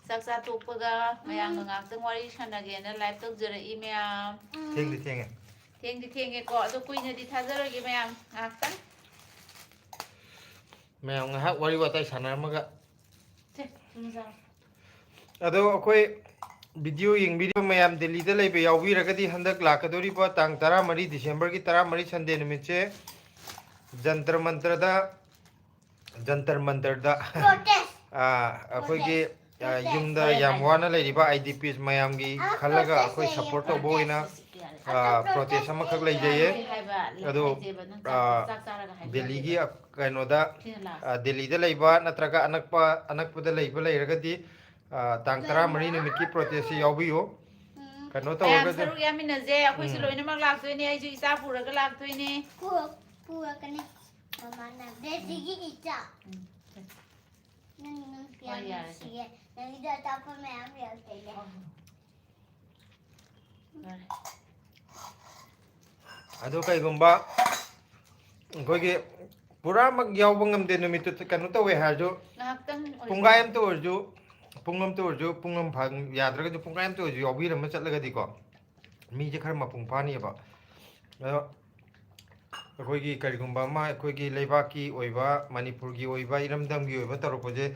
ꯆꯥꯛꯆꯥ ꯇꯣꯛꯄꯒ ꯃꯌꯥꯝꯒ ꯉꯥꯛꯇꯪ ꯋꯥꯔꯤ ꯁꯥꯟꯅꯒꯦꯅ ꯂꯥꯏꯚ ꯇꯧꯖꯔꯛꯏ ꯃꯌꯥꯝ ꯊꯦꯡꯗꯤ ꯊꯦꯡꯉꯦꯀꯣ ꯑꯗꯣ ꯀꯨꯏꯅꯗꯤ ꯊꯥꯖꯔꯣꯏꯒꯦ ꯃꯌꯥꯝ ꯉꯥꯛꯇꯪ ꯃꯌꯥꯝ ꯉꯥꯏꯍꯥꯛ ꯋꯥꯔꯤ ꯋꯥꯇꯥꯏ ꯁꯥꯟꯅꯔꯝꯃꯒ ꯑꯗꯣ ꯑꯗꯣ ꯑꯩꯈꯣꯏ ꯚꯤꯗꯤꯑꯣ ꯌꯦꯡꯕꯤꯔꯤꯕ ꯃꯌꯥꯝ ꯗꯦꯜꯂꯤꯗ ꯂꯩꯕ ꯌꯥꯎꯕꯤꯔꯒꯗꯤ ꯍꯟꯗꯛ ꯂꯥꯛꯀꯗꯧꯔꯤꯕ ꯇꯥꯡ 14 ꯗꯤꯁꯦꯝꯕꯔꯒꯤ 13 ꯁꯟꯗꯦ ꯅꯨꯃꯤꯠꯁꯦ ꯖꯟꯇꯔ ꯃꯟꯇꯔꯗ ꯑꯩꯈꯣꯏꯒꯤ ꯌꯨꯝꯗ ꯌꯥꯝ ꯋꯥꯅ ꯂꯩꯔꯤꯕ ꯑꯥꯏ ꯗꯤ ꯄꯤꯁ ꯃꯌꯥꯝꯒꯤ ꯈꯜꯂꯒ ꯑꯩꯈꯣꯏ ꯁꯞꯄꯣꯔꯠ ꯇꯧꯕ ꯑꯣꯏꯅ ꯄ꯭ꯔꯣꯇꯦꯁ ꯑꯃꯈꯛ ꯂꯩꯖꯩꯌꯦ ꯑꯗꯣ ꯗꯦꯜꯂꯤꯒꯤ ꯀꯩꯅꯣꯗ ꯗꯦꯜꯂꯤꯗ ꯂꯩꯕ ꯅꯠꯇ꯭ꯔꯒ ꯑꯅꯛꯄꯗ ꯂꯩꯕ ꯂꯩꯔꯒꯗꯤ ꯇꯥꯡ 13 ꯅꯨꯃꯤꯠꯀꯤ ꯄ꯭ꯔꯣꯇꯦꯁꯁꯤ ꯌꯥꯎꯕꯤꯌꯨ ꯀꯩꯅꯣ ꯃꯌꯥꯝ ꯇꯧꯔꯒꯗꯤ ꯁꯔꯨꯛ ꯌꯥꯃꯤꯟꯅꯁꯦ ꯑꯩꯈꯣꯏꯁꯨ ꯂꯣꯏꯅꯃꯛ ꯂꯥꯛꯇꯣꯏꯅꯦ ꯑꯩꯁꯨ ꯏꯆꯥ ꯄꯨꯔꯒ ꯂꯥꯛꯇꯣꯏꯅꯦ ꯄꯨꯔꯛꯀꯅꯤ ꯃꯃꯥꯅ ꯗꯦꯜꯂꯤꯒꯤ ꯏꯆꯥ ꯅꯪ ꯌꯥꯝ ꯅꯨꯡꯁꯤꯌꯦ ꯅꯪꯒꯤꯗ ꯑꯇꯥꯞꯄ ꯃꯌꯥꯝ ꯌꯥꯎꯔꯛꯇꯣꯏꯅꯦ ꯑꯗꯨ ꯀꯩꯒꯨꯝꯕ ꯑꯩꯈꯣꯏꯒꯤ ꯄꯨꯔꯥꯃꯛ ꯌꯥꯎꯕ ꯉꯝꯗꯦ ꯅꯨꯃꯤꯠꯇꯨ ꯀꯩꯅꯣ ꯇꯧꯋꯦ ꯍꯥꯏꯔꯁꯨ ꯉꯥꯏꯍꯥꯛꯇꯪ ꯄꯨꯡꯈꯥꯏ ꯑꯃꯇ ꯑꯣꯏꯔꯁꯨ ꯄꯨꯡ ꯑꯃꯇ ꯑꯣꯏꯔꯁꯨ ꯄꯨꯡ ꯑꯃ ꯌꯥꯗ꯭ꯔꯒꯁꯨ ꯄꯨꯡꯈꯥꯏ ꯑꯃꯇ ꯑꯣꯏꯔꯁꯨ ꯌꯥꯎꯕꯤꯔꯝꯃ ꯆꯠꯂꯒꯗꯤꯀꯣ ꯃꯤꯁꯦ ꯈꯔ ꯃꯄꯨꯡ ꯐꯥꯅꯤꯕ ꯑꯗꯣ ꯑꯩꯈꯣꯏꯒꯤ ꯀꯔꯤꯒꯨꯝꯕ ꯑꯃ ꯑꯩꯈꯣꯏꯒꯤ ꯂꯩꯕꯥꯛꯀꯤ ꯑꯣꯏꯕ ꯃꯅꯤꯄꯨꯔꯒꯤ ꯑꯣꯏꯕ ꯏꯔꯝꯗꯝꯒꯤ ꯑꯣꯏꯕ ꯇꯧꯔꯛꯄꯁꯦ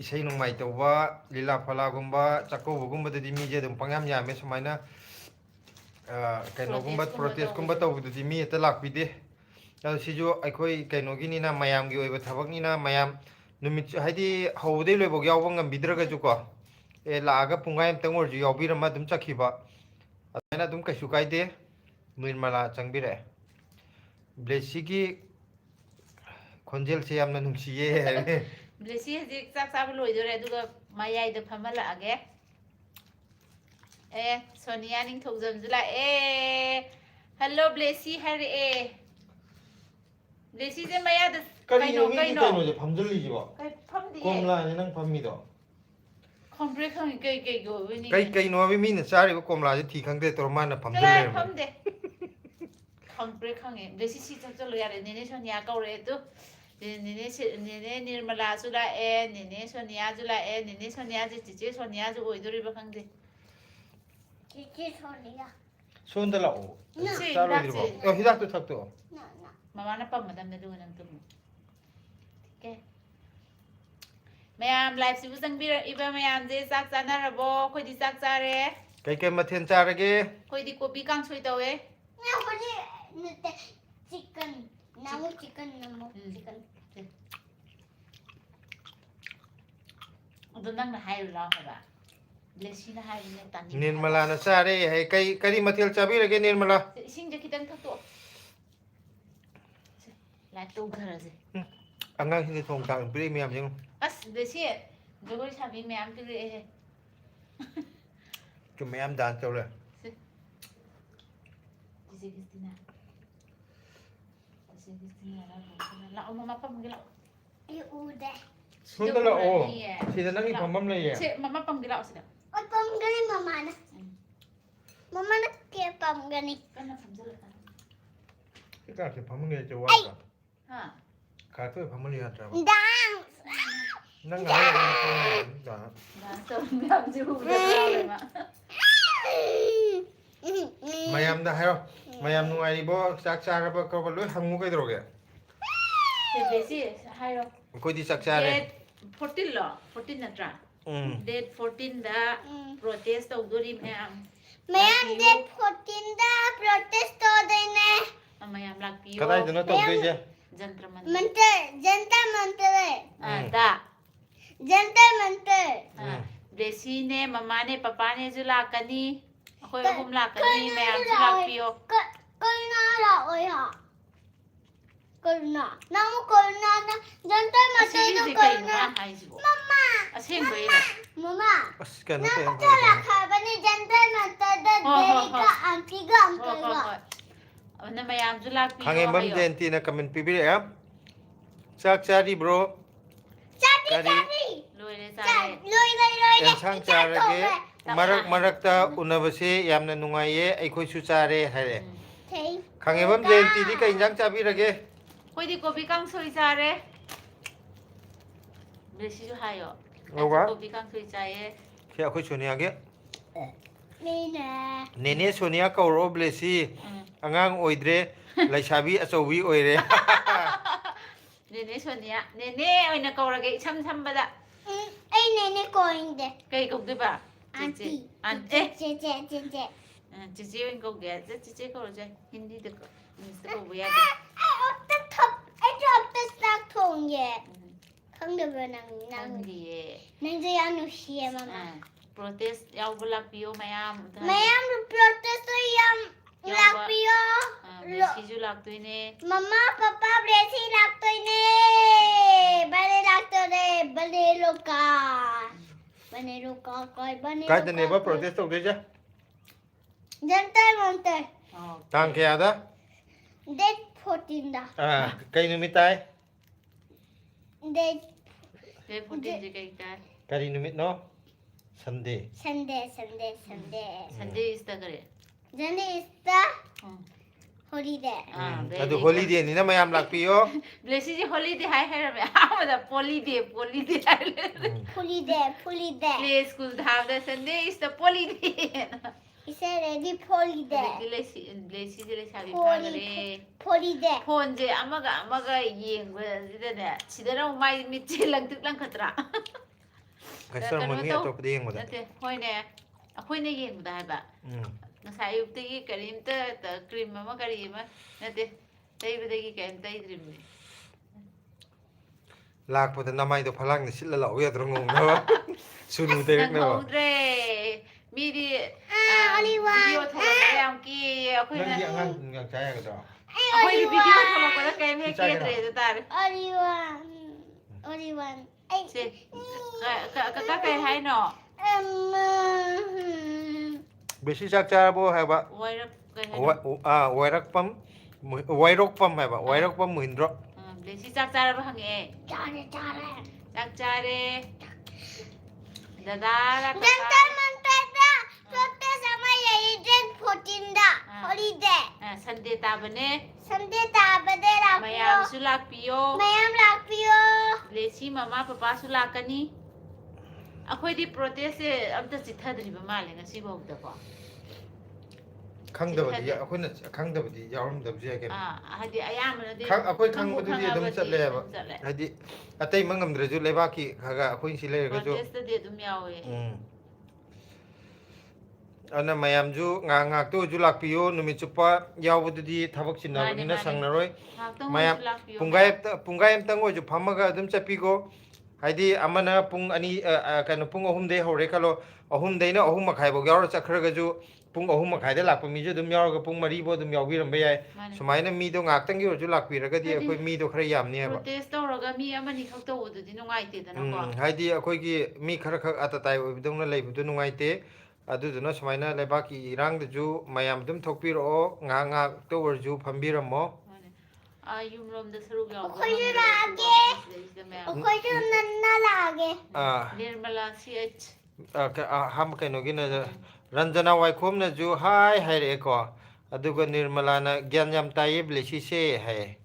ꯏꯁꯩ ꯅꯣꯡꯃꯥꯏ ꯇꯧꯕ ꯂꯤꯂꯥ ꯐꯂꯥꯒꯨꯝꯕ ꯆꯥꯛꯀꯧꯕꯒꯨꯝꯕꯗꯗꯤ ꯃꯤꯁꯦ ꯑꯗꯨꯝ ꯄꯪꯌꯥꯝ ꯌꯥꯝꯃꯦ ꯁꯨꯃꯥꯏꯅ ꯀꯩꯅꯣꯒꯨꯝꯕ ꯄ꯭ꯔꯣꯇꯦꯁꯀꯨꯝꯕ ꯇꯧꯕꯗꯗꯤ ꯃꯤ ꯍꯦꯛꯇ ꯂꯥꯛꯄꯤꯗꯦ ꯑꯗꯣ ꯁꯤꯁꯨ ꯑꯩꯈꯣꯏ ꯀꯩꯅꯣꯒꯤꯅꯤꯅ ꯃꯌꯥꯝꯒꯤ ꯑꯣꯏꯕ ꯊꯕꯛꯅꯤꯅ ꯃꯌꯥꯝ ꯅꯨꯃꯤꯠ ꯍꯥꯏꯗꯤ ꯍꯧꯕꯗꯩ ꯂꯣꯏꯕꯧ ꯌꯥꯎꯕ ꯉꯝꯕꯤꯗ꯭ꯔꯒꯁꯨꯀꯣ ꯂꯥꯛꯑꯒ ꯄꯨꯡꯈꯥꯏ ꯑꯃꯇꯪ ꯑꯣꯏꯔꯁꯨ ꯌꯥꯎꯕꯤꯔꯝꯃ ꯑꯗꯨꯝ ꯆꯠꯈꯤꯕ ꯑꯗꯨꯃꯥꯏꯅ ꯑꯗꯨꯝ ꯀꯩꯁꯨ ꯀꯥꯏꯗꯦ ꯅꯤꯔꯃꯂꯥ ꯆꯪꯕꯤꯔꯛꯑꯦ ꯕ꯭ꯂꯦꯁꯤꯒꯤ ꯈꯣꯟꯖꯦꯜꯁꯦ ꯌꯥꯝꯅ ꯅꯨꯡꯁꯤꯌꯦ ꯍꯥꯏꯕꯅꯦ ꯕ꯭ꯂꯦꯁꯤ ꯍꯧꯖꯤꯛ ꯆꯥꯛ ꯆꯥꯕ ꯂꯣꯏꯗꯣꯔꯦ ꯑꯗꯨꯒ ꯃꯌꯥꯏꯗ ꯐꯝꯍꯜꯂꯛꯑꯒꯦ ꯁꯣꯅꯤꯌꯥ ꯅꯤꯡꯊꯧꯖꯝꯁꯨ ꯂꯥꯛꯑꯦ ꯍꯜꯂꯣ ꯕ꯭ꯂꯦꯁꯤ ꯍꯥꯏꯔꯛꯑꯦ ꯕ꯭ꯂꯦꯁꯤꯁꯦ ꯃꯌꯥꯗ ꯀꯔꯤꯅꯣ ꯃꯤꯒꯤ ꯀꯩꯅꯣꯁꯦ ꯐꯝꯖꯤꯜꯂꯤꯁꯤꯕꯣ ꯐꯝꯗꯤꯌꯦ ꯀꯣꯝꯂꯥꯅꯤ ꯅꯪ ꯐꯝꯃꯤꯗꯣ ꯈꯪꯗ꯭ꯔꯦ ꯈꯪꯉꯤ ꯀꯩꯒꯤ ꯑꯣꯏꯕꯣꯏ ꯀꯩꯅꯣ ꯍꯥꯏꯕ ꯃꯤꯅ ꯆꯥꯔꯤꯕ ꯀꯣꯝꯂꯥꯁꯦ ꯊꯤ ꯈꯪꯗꯦ ꯇꯧꯔ ꯃꯥꯅ ꯐꯝꯖꯤꯜ ꯆꯠꯂꯣꯍꯦ ꯂꯩꯔꯝꯃꯦ ꯐꯝꯗꯦ ꯈꯪꯕ꯭ꯔꯦ ꯈꯪꯉꯦ ꯕ꯭ꯂꯦꯁꯤ ꯁꯤ ꯆꯠꯂꯣ ꯌꯥꯔꯦ ꯅꯦꯅꯦ ꯁꯣꯅꯤꯌꯥ ꯀꯧꯔꯛꯑꯦ ꯇꯨ ꯅꯦꯅꯦ ꯅꯤꯔꯃꯂꯥꯁꯨ ꯂꯥꯛꯑꯦ ꯅꯦꯅꯦ ꯁꯣꯅꯤꯌꯥꯁꯨ ꯂꯥꯛꯑꯦ ꯅꯦꯅꯦ ꯁꯣꯅꯤꯌꯥꯁꯦ ꯆꯤꯆꯦ ꯁꯣꯅꯤꯌꯥꯁꯨ ꯑꯣꯏꯗꯣꯔꯤꯕ ꯈꯪꯗꯦ ꯆꯤꯆꯦ ꯁꯣꯅꯤꯌꯥ ꯁꯣꯝꯗ ꯂꯥꯛꯑꯣ ꯁꯤ ꯆꯥꯔꯣꯏꯗ꯭ꯔꯤꯕꯣ ꯍꯤꯗꯥꯛꯇꯣ ꯊꯛꯇꯣ ꯃꯃꯥꯅ ꯄꯝꯃꯗꯝꯅꯦ ꯑꯗꯨꯒ ꯅꯪ ꯇꯨꯝꯃꯨ ꯃꯌꯥꯝ ꯂꯥꯏꯐꯁꯤꯕꯨ ꯆꯪꯕꯤꯔꯛꯏꯕ ꯃꯌꯥꯝꯁꯦ ꯆꯥꯛ ꯆꯥꯅꯔꯕꯣ ꯑꯩꯈꯣꯏꯗꯤ ꯆꯥꯛ ꯆꯥꯔꯦ ꯀꯩꯀꯩ ꯃꯊꯦꯜ ꯆꯥꯔꯒꯦ ꯑꯩꯈꯣꯏꯗꯤ ꯀꯣꯕꯤ ꯀꯥꯡꯁꯣꯏ ꯇꯧꯋꯦ नते चिकन नामो चिकन नामो चिकन ꯑꯗꯣ ꯅꯪꯅ ꯍꯥꯏꯔꯨ ꯂꯥꯎ ꯍꯥꯏꯕ ꯕ꯭ꯂꯦꯁꯤꯅ ꯍꯥꯏꯕꯅꯦ ꯇꯥꯅꯤꯡꯗꯦ ꯍꯥꯏꯕ ꯅꯤꯔꯃꯂꯥꯅ ꯆꯥꯔꯦ ꯍꯥꯏ ꯀꯔꯤ ꯃꯊꯦꯜ ꯆꯥꯕꯤꯔꯒꯦ ꯅꯤꯔꯃꯂꯥ ꯏꯁꯤꯡꯁꯦ ꯈꯤꯇꯪ ꯊꯛꯇꯣꯛꯑꯣ ꯂꯥꯏꯠ ꯇꯧꯊꯔꯁꯦ ꯑꯉꯥꯡꯁꯤꯡꯁꯦ ꯊꯣꯡ ꯊꯥꯛ ꯄꯤꯔꯛꯏ ꯃꯌꯥꯝꯁꯦ ꯌꯦꯡꯉꯨ ꯑꯁ ꯕ꯭ꯂꯦꯁꯤ ꯖꯒꯣꯏ ꯁꯥꯕꯤ ꯃꯌꯥꯝ ꯄꯤꯔꯛꯑꯦꯍꯦ ꯃꯌꯥꯝ ꯗꯥꯟꯁ ꯇꯧꯔꯦ ꯆꯤꯆꯦ ꯀ꯭ꯔꯤꯁꯇꯤꯅꯥ ꯂꯥꯛꯑꯣ ꯃꯃꯥ ꯐꯝꯒꯦ ꯂꯥꯛꯑꯣ ये उदे ꯁꯣꯝꯗ ꯂꯥꯛꯑꯣ ꯁꯤꯗ ꯅꯪꯒꯤ ꯐꯝꯐꯝ ꯂꯩꯌꯦ ꯁꯤ ꯃꯃꯥ ꯄꯝꯒꯦ ꯂꯥꯛꯑꯣ ꯁꯤꯗ और पमगनी मम्मा ने के पमगनी ꯀꯟꯅ ꯐꯝꯖꯤꯜꯂꯛꯀꯅꯨ ꯆꯥꯛꯁꯦ ꯐꯝꯍꯟꯒꯦ ꯍꯥꯏꯁꯦ ꯋꯥꯗ꯭ꯔꯥ ꯍꯥ ꯈꯥꯛꯇꯣꯏ ꯐꯝꯍꯟ ꯌꯥꯗ꯭ꯔꯕ डांस ꯅꯪ ꯉꯥꯏꯍꯥꯛ ꯗꯥꯟꯁ ꯇꯧꯕ ꯃꯌꯥꯝꯁꯦ ꯎꯕꯗ ꯉꯥꯎꯔꯦ ꯃꯥ ꯃꯌꯥꯝꯗ ꯍꯥꯏꯔꯣ ꯃꯌꯥꯝ ꯅꯨꯡꯉꯥꯏꯔꯤꯕꯣ ꯆꯥꯛ ꯆꯥꯔꯕ ꯈꯣꯠꯄ ꯂꯣꯏ ꯍꯪꯉꯨ ꯀꯩꯗꯧꯔꯒꯦ ꯕ꯭ꯂꯦꯁꯤ ꯍꯥꯏꯔꯣ ꯑꯩꯈꯣꯏꯗꯤ ꯆꯥꯛ ꯆꯥꯔꯦ ꯗꯦꯠ 14 ꯂꯣ 14 नत्रा डेट 14 दा प्रोटेस्ट तौदोरी मैम दे 14 दा प्रोटेस्ट तो देने मैम लापियो कदाइदनो तौदोइजे जंतर मंतर जनता मंतर दा जंतर मंतर ब्लेसी ने मम्मा ने पापा ने जो लाकनी अखोय अहुम लाकनी मैम जो लापियो करुणा लाओ यहाँ करुणा नाम करुणा ना जनता मंतर तो करुणा मम्मा असेंबे मम्मा अस कनो नाम चला खाबने जनता मंतर दा देरी का आंटी का अंकल का अने मैम जो लापियो खांगेबम जयंती ना कमेंट पीबीरे चाक चारी ब्रो चाटी लोइरे चारे एंसांग चारगे मरक मरकता उनबसे यामना नुंगाइये अखोइसु चारे हरे खांगेबम जयंती दी कई इंजांग चाबीरगे कोइदी कोबी कांग सोई चारे ब्लेसी जो हायो Ủa? Kopi kang thui chai. Khi akhoi Sonia ge Đi nè. Nene Sonia kauro blesi angang oidre laisabi achowi oire Nene Sonia. Nene oina kaurage sam sam bada. Ê nè nè coi nè. Kai kau de ba? Auntie. Ante. Chị. Cici oin kau ge. Cici kau je. Hindi de ko. Mr. Ko ya de. Ai ốp tất thập. Ai ốp tất xác thùng vậy. Không được rồi nàng Nang di. nàng dây ăn được xìa mà. Protest yaw bulak piyo mayam. Mẹ em protest rồi em lạc piyo. Blesi ju lak tu ne. Mama papa blessy lạc tôi nè. Bale lạc tôi nè. Bale loka coi bale. Cái tên này bắt protest đâu đấy chứ? Dân tay mong tay. Tang kaya da? Date 14 da. À, cây numit tay? Date Ke putin je kai ka. Kari numit no? Sunday. Sunday. Sunday is the kare. Sunday is the holiday. Adu holiday ni na mayam lakpiyo. Blesi ji holiday hai hai rame. Ha da holiday hai. Holiday. Play school have the Sunday is the holiday. He said ready holiday. Blesi ji le sabi pagare. Holiday. Phone je amaga yeng ba sida ne. Sida na mai mit che lang tuk lang khatra. Cái sơ môn nghĩa tôi đi một Nate hoi ne. Akhoi ne yeng da hai ba. Nasa ayuktagi karimta ta cream ama karima. Nate tay badagi kaim tay dream ne. Lạc vào năm nay tôi phải lăng để xịt là lẩu vậy tôi ngùng đó. Sunu tê Nang nữa. maudre. Mi di Oliver. video thola yang ki akhoi Nang na. gì ngang trái cái đó. Akhoi di video thola ko da kaim he ke tre ta tar. Oliver. Se ka kai hai no. Besi chắc cha bo hay ba. Wai rak kai hai. Wairok pam hay ba. Wairok pam muin ro. Blesi chak chara ba hange. Chare. Chak chare. Dada ra ka. Jantar mantar da. Protest sama yai date 14 da. Holiday. Sunday ta bane. Sunday ta bade la Mayam su lak piyo. Mayam lạc piyo. Blesi mama papa su lakani. Akhoi di protest se amta chithadri ba male ngasi bau da ko. Khang da badi akhoi na khang da badi yaurum da bji cái. Hadi ayam na di. Khang akhoi khang badi di dum chat le ba. Hadi atai mangam dre ju leba ki khaga akhoi si le ga ju. Protest de dum yawe. Ana mayam ju nga tu ju lak piyo numit chupa yaw budi di thabak chinna bani na sang na roi. Mayam pungai em tang ju phamaga dum chapi go. Haidi amana pung ani kan pung ahum de hore kalo ahum de na ahum makhai bo yaw chakhra ga ju pung ahum makhai de lak mi ju dum yaw ga pung mari bo dum yaw bi ram bai sumai na mi do ngak tang ju lak pi ra ga di akoi mi do khara yam ni ba. Protest tawraga mi amani khak taw du di nungai te da na ko. Haidi akoi gi mi khara khak atatai dong na lei bu nungai te aduduna sumaina lebaki irang de ju mayam dum thokpi ro nga to wer ju phambiram mo Yum rom da sarug yaw. Khoi ju lage. Khoi ju nanna lage. Nirmala CH. ham kai no gina ranjana wai khom na ju hai hai re ko aduga nirmala na gyan yam tai blesi se hai.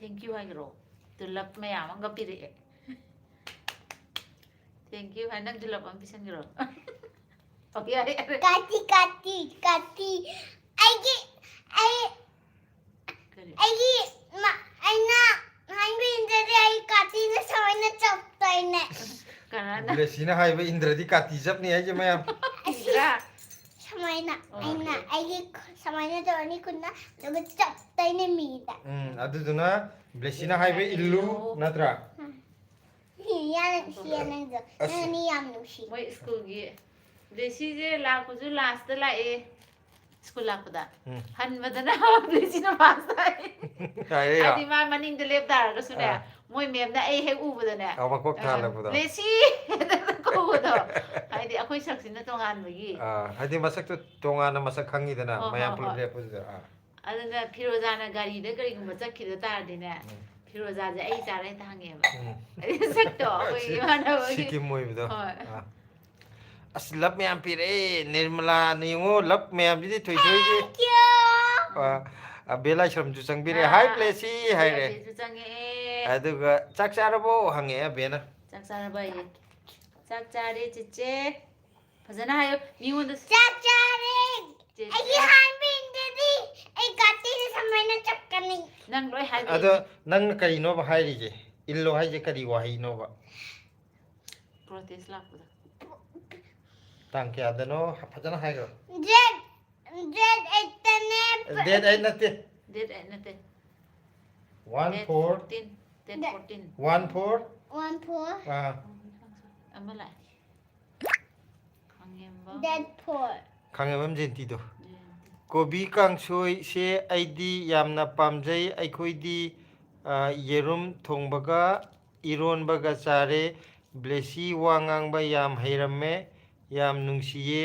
Thank you hai ro. Dulap mayam ang gapire. Thank you hai nang dulap ang pisan ro. Okay, Kati. Hai bin jadi ai kati na samai na chop tai ne. Karena Blesi na hai ba indra di kati jap ni aja mayam. Indra. Samai na samai na to ni kunna to chop tai ne mi da. Aduduna blesi na hai ba illu natra. Hiya nang zo. Ni yam nu shi. Moi school gi. Desi je la ku ju last la e school la ku da. Han madana desi na pass ai. Hai ya. Adi ma maning de lep dar ga su da. Moi mem da ai he u bu da ne. Aw ma kok tha la bu da. Desi ko do. Hai di akoi sak sin na tong an gi. Haidi masak tu tonga na masak khangi dana mayam pul re pu da. Adana Firoza na gari da gari gum chak ki da tar de ne. Firoza je ai cha rai ta hange ba. Ai sak to akoi ma na ba gi. Sikim moi bu da. As lap mayam pire nirmala ni ngo lap mayam ji thoi thoi ji. Bela shram ju sang bire hai plesi hai re. Ju chang e. Aduga chak charabo hange bena. ꯆꯥꯛ ꯆꯥꯔꯕ ꯑꯩ ꯆꯥꯛ ꯆꯥꯔꯦ ꯆꯦꯆꯦ ꯐꯖꯅ ꯍꯥꯏꯌꯣ ꯃꯤꯉꯣꯟꯗ ꯆꯥꯆꯥꯔꯦ ꯆꯦꯆꯦ ꯑꯩꯒꯤ ꯍꯥꯏꯕꯤꯟꯗꯗꯤ ꯑꯩ ꯒꯥꯇꯤꯁꯦ ꯁꯨꯃꯥꯏꯅ ꯆꯠꯀꯅꯤ ꯅꯪ ꯂꯣꯏ ꯍꯥꯏꯕ ꯑꯗꯣ ꯅꯪꯅ ꯀꯔꯤꯅꯣꯕ ꯍꯥꯏꯔꯤꯁꯦ illo haije kari wahinoba protest ꯂꯥꯛꯄꯗ tang kya dano phajana haigro ꯖꯦꯠ ꯑꯩꯠꯇꯅꯦ date ai natte ꯗꯦꯠ 8 ꯅꯠꯇꯦ 1 ꯗꯦꯠ 4 14 ꯗꯦꯠ 14 1 4 1 4 ꯑꯃ ꯂꯥꯛꯑꯦ ꯈꯪꯉꯦꯝꯕ date 4 khangabam jenti do kobi kangsoi se aidi yamna pamjai aikhoidi yerum thongbaga ironbaga chare blesi wangangba yam heiramme yam nungsiye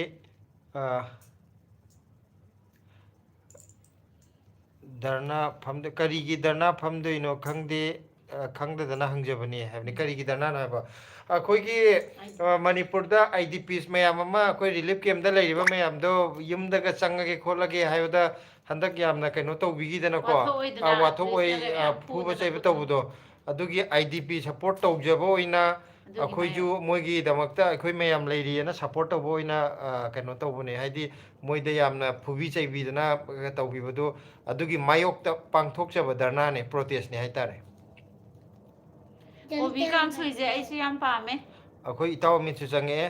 dharna famde karigi dharna famdoino khangde khangdadana hangjabani habni karigi dharna na ba akoigi manipurda idps mayam ama akoi relief camp da leiriba mayam do yumdaga changage kholage hayuda handak yamna kaino tawbigidana ko wathok oi phuba chaiba tawbudo adugi idp support tawjaba oina ꯑꯩꯈꯣꯏꯁꯨ ꯃꯣꯏꯒꯤꯗꯃꯛꯇ ꯑꯩꯈꯣꯏ ꯃꯌꯥꯝ ꯂꯩꯔꯤꯑꯅ support ꯇꯧꯕ ꯑꯣꯏꯅ ꯀꯩꯅꯣ ꯇꯧꯕꯅꯦ ꯍꯥꯏꯗꯤ ꯃꯣꯏꯗ ꯌꯥꯝꯅ ꯐꯨꯕꯤ ꯆꯩꯕꯤꯗꯅ ꯇꯧꯕꯤꯕꯗꯣ ꯑꯗꯨꯒꯤ ꯃꯥꯌꯣꯛꯇ ꯄꯥꯡꯊꯣꯛꯆꯕ ꯙꯔꯅꯥꯅꯦ ꯄ꯭ꯔꯣꯇꯦꯁꯅꯦ ꯍꯥꯏꯇꯥꯔꯦ ꯀꯣꯕꯤ ꯀꯥꯡꯁꯣꯏꯁꯦ ꯑꯩꯁꯨ ꯌꯥꯝ ꯄꯥꯝꯃꯦ ꯑꯩꯈꯣꯏ ꯏꯇꯥꯎ ꯑꯃꯤꯠꯁꯨ ꯆꯪꯉꯛꯑꯦ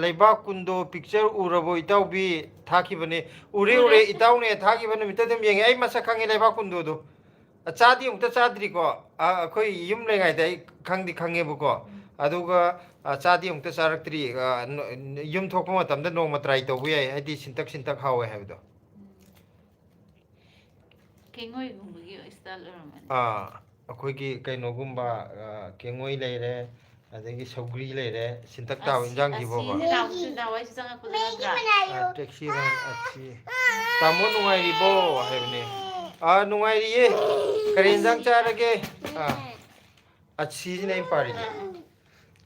ꯂꯩꯕꯥꯛ ꯀꯨꯟꯗꯣ ꯄꯤꯛꯆꯔ ꯎꯔꯕꯣ ꯏꯇꯥꯎꯕꯤ ꯊꯥꯈꯤꯕꯅꯦ ꯎꯔꯦ ꯏꯇꯥꯎꯅꯦ ꯊꯥꯈꯤꯕ ꯅꯨꯃꯤꯠꯇ ꯑꯗꯨꯝ ꯌꯦꯡꯉꯦ ꯑꯩ ꯃꯁꯛ ꯈꯪꯉꯦ ꯂꯩꯕꯥꯛ ꯀꯨꯟꯗꯣꯗꯣ ꯆꯥꯗꯤ ꯑꯃꯨꯛꯇ ꯆꯥꯗ꯭ꯔꯤꯀꯣ ꯑꯩꯈꯣꯏ ꯌꯨꯝ ꯂꯩꯉꯩꯗ ꯑꯩ ꯈꯪꯗꯤ ꯈꯪꯉꯦꯕꯀோ ꯑꯗꯨꯒ ꯆꯥꯗꯤ ꯑꯃꯨꯛꯇ ꯆꯥꯔꯛꯇ꯭ꯔꯤ ꯌꯨꯝ ꯊꯣꯛꯄ ꯃꯇꯝꯗ ꯅꯣꯡꯃ ꯇ꯭ꯔꯥꯏ ꯇꯧꯕ ꯌꯥꯏ ꯍꯥꯏꯗꯤ ꯁꯤꯟꯇꯛ ꯍꯥꯎꯋꯦ ꯍꯥꯏꯕꯗꯣ ꯀꯦꯡꯉꯣꯏꯒꯨꯝꯕꯒꯤ ꯁ꯭ꯇꯥꯏꯜ ꯑꯣꯏꯔꯝꯃꯅꯤ ꯑꯩꯈꯣꯏꯒꯤ ꯀꯩꯅꯣꯒꯨꯝꯕ ꯀꯦꯡꯉꯣꯏ ꯂꯩꯔꯦ ꯑꯗꯒꯤ ꯁꯧꯒ꯭ꯔꯤ ꯂꯩꯔꯦ ꯁꯤꯟꯇꯛ ꯇꯥꯕ ꯏꯟꯖꯥꯡꯁꯤꯕꯣꯕ ꯇꯦꯛꯁꯤ ꯇꯥꯃꯣ ꯅꯨꯡꯉꯥꯏꯔꯤꯕꯣ ꯍꯥꯏꯕꯅꯦ ꯅꯨꯡꯉꯥꯏꯔꯤꯌꯦ ꯀꯔꯤ ꯏꯟꯖꯥꯡ ꯆꯥꯔꯒꯦ ꯑꯁꯤꯁꯤꯅ ꯑꯩꯅ ꯄꯥꯔꯤꯁꯦ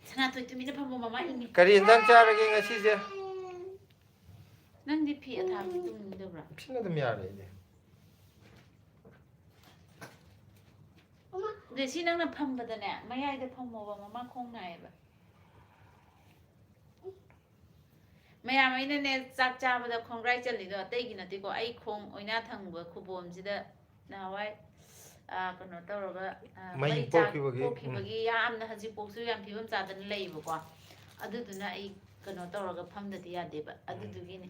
ꯁꯅꯥꯊꯣꯏ ꯇꯨꯃꯤꯟꯅ ꯐꯝꯃꯣ ꯃꯃꯥ ꯏꯪꯉꯤ ꯀꯔꯤ ꯏꯟꯖꯥꯡ ꯆꯥꯔꯒꯦ ꯉꯁꯤꯁꯦ ꯅꯪꯗꯤ ꯐꯤ ꯑꯊꯥꯕꯤ ꯇꯨꯝꯅꯤꯡꯗꯕ꯭ꯔꯥ ꯁꯤꯅ ꯑꯗꯨꯝ ꯌꯥꯔꯦ ꯑꯩꯗꯤ ꯑꯗ ꯁꯤ ꯅꯪꯅ ꯐꯝꯕꯗꯅꯦ ꯃꯌꯥꯏꯗ ꯐꯝꯃꯣꯕ ꯃꯃꯥ ꯈꯣꯡ ꯅꯥꯏꯌꯦꯕ ꯃꯌꯥꯝ ꯑꯩꯅꯅꯦ ꯆꯥꯛ ꯆꯥꯕꯗ ꯈꯣꯡꯒ꯭ꯔꯥꯏ ꯆꯜꯂꯤꯗꯣ ꯑꯇꯩꯒꯤ ꯅꯠꯇꯦꯀꯣ ꯑꯩ ꯈꯣꯡ ꯑꯣꯏꯅꯥ ꯊꯪꯕ ꯈꯨꯕꯣꯝꯁꯤꯗ ꯅꯍꯥꯟꯋꯥꯏ ꯀꯩꯅꯣ ꯇꯧꯔꯒ ꯃꯩ ꯄꯣꯛꯈꯤꯕꯒꯤ ꯌꯥꯝꯅ ꯍꯧꯖꯤꯛꯐꯥꯎꯁꯨ ꯌꯥꯝ ꯐꯤꯕꯝ ꯆꯥꯗꯅ ꯂꯩꯌꯦꯕꯀꯣ ꯑꯗꯨꯗꯨꯅ ꯑꯩ ꯀꯩꯅꯣ ꯇꯧꯔꯒ ꯐꯝꯗꯗꯤ ꯌꯥꯗꯦꯕ ꯑꯗꯨꯗꯨꯒꯤꯅꯤ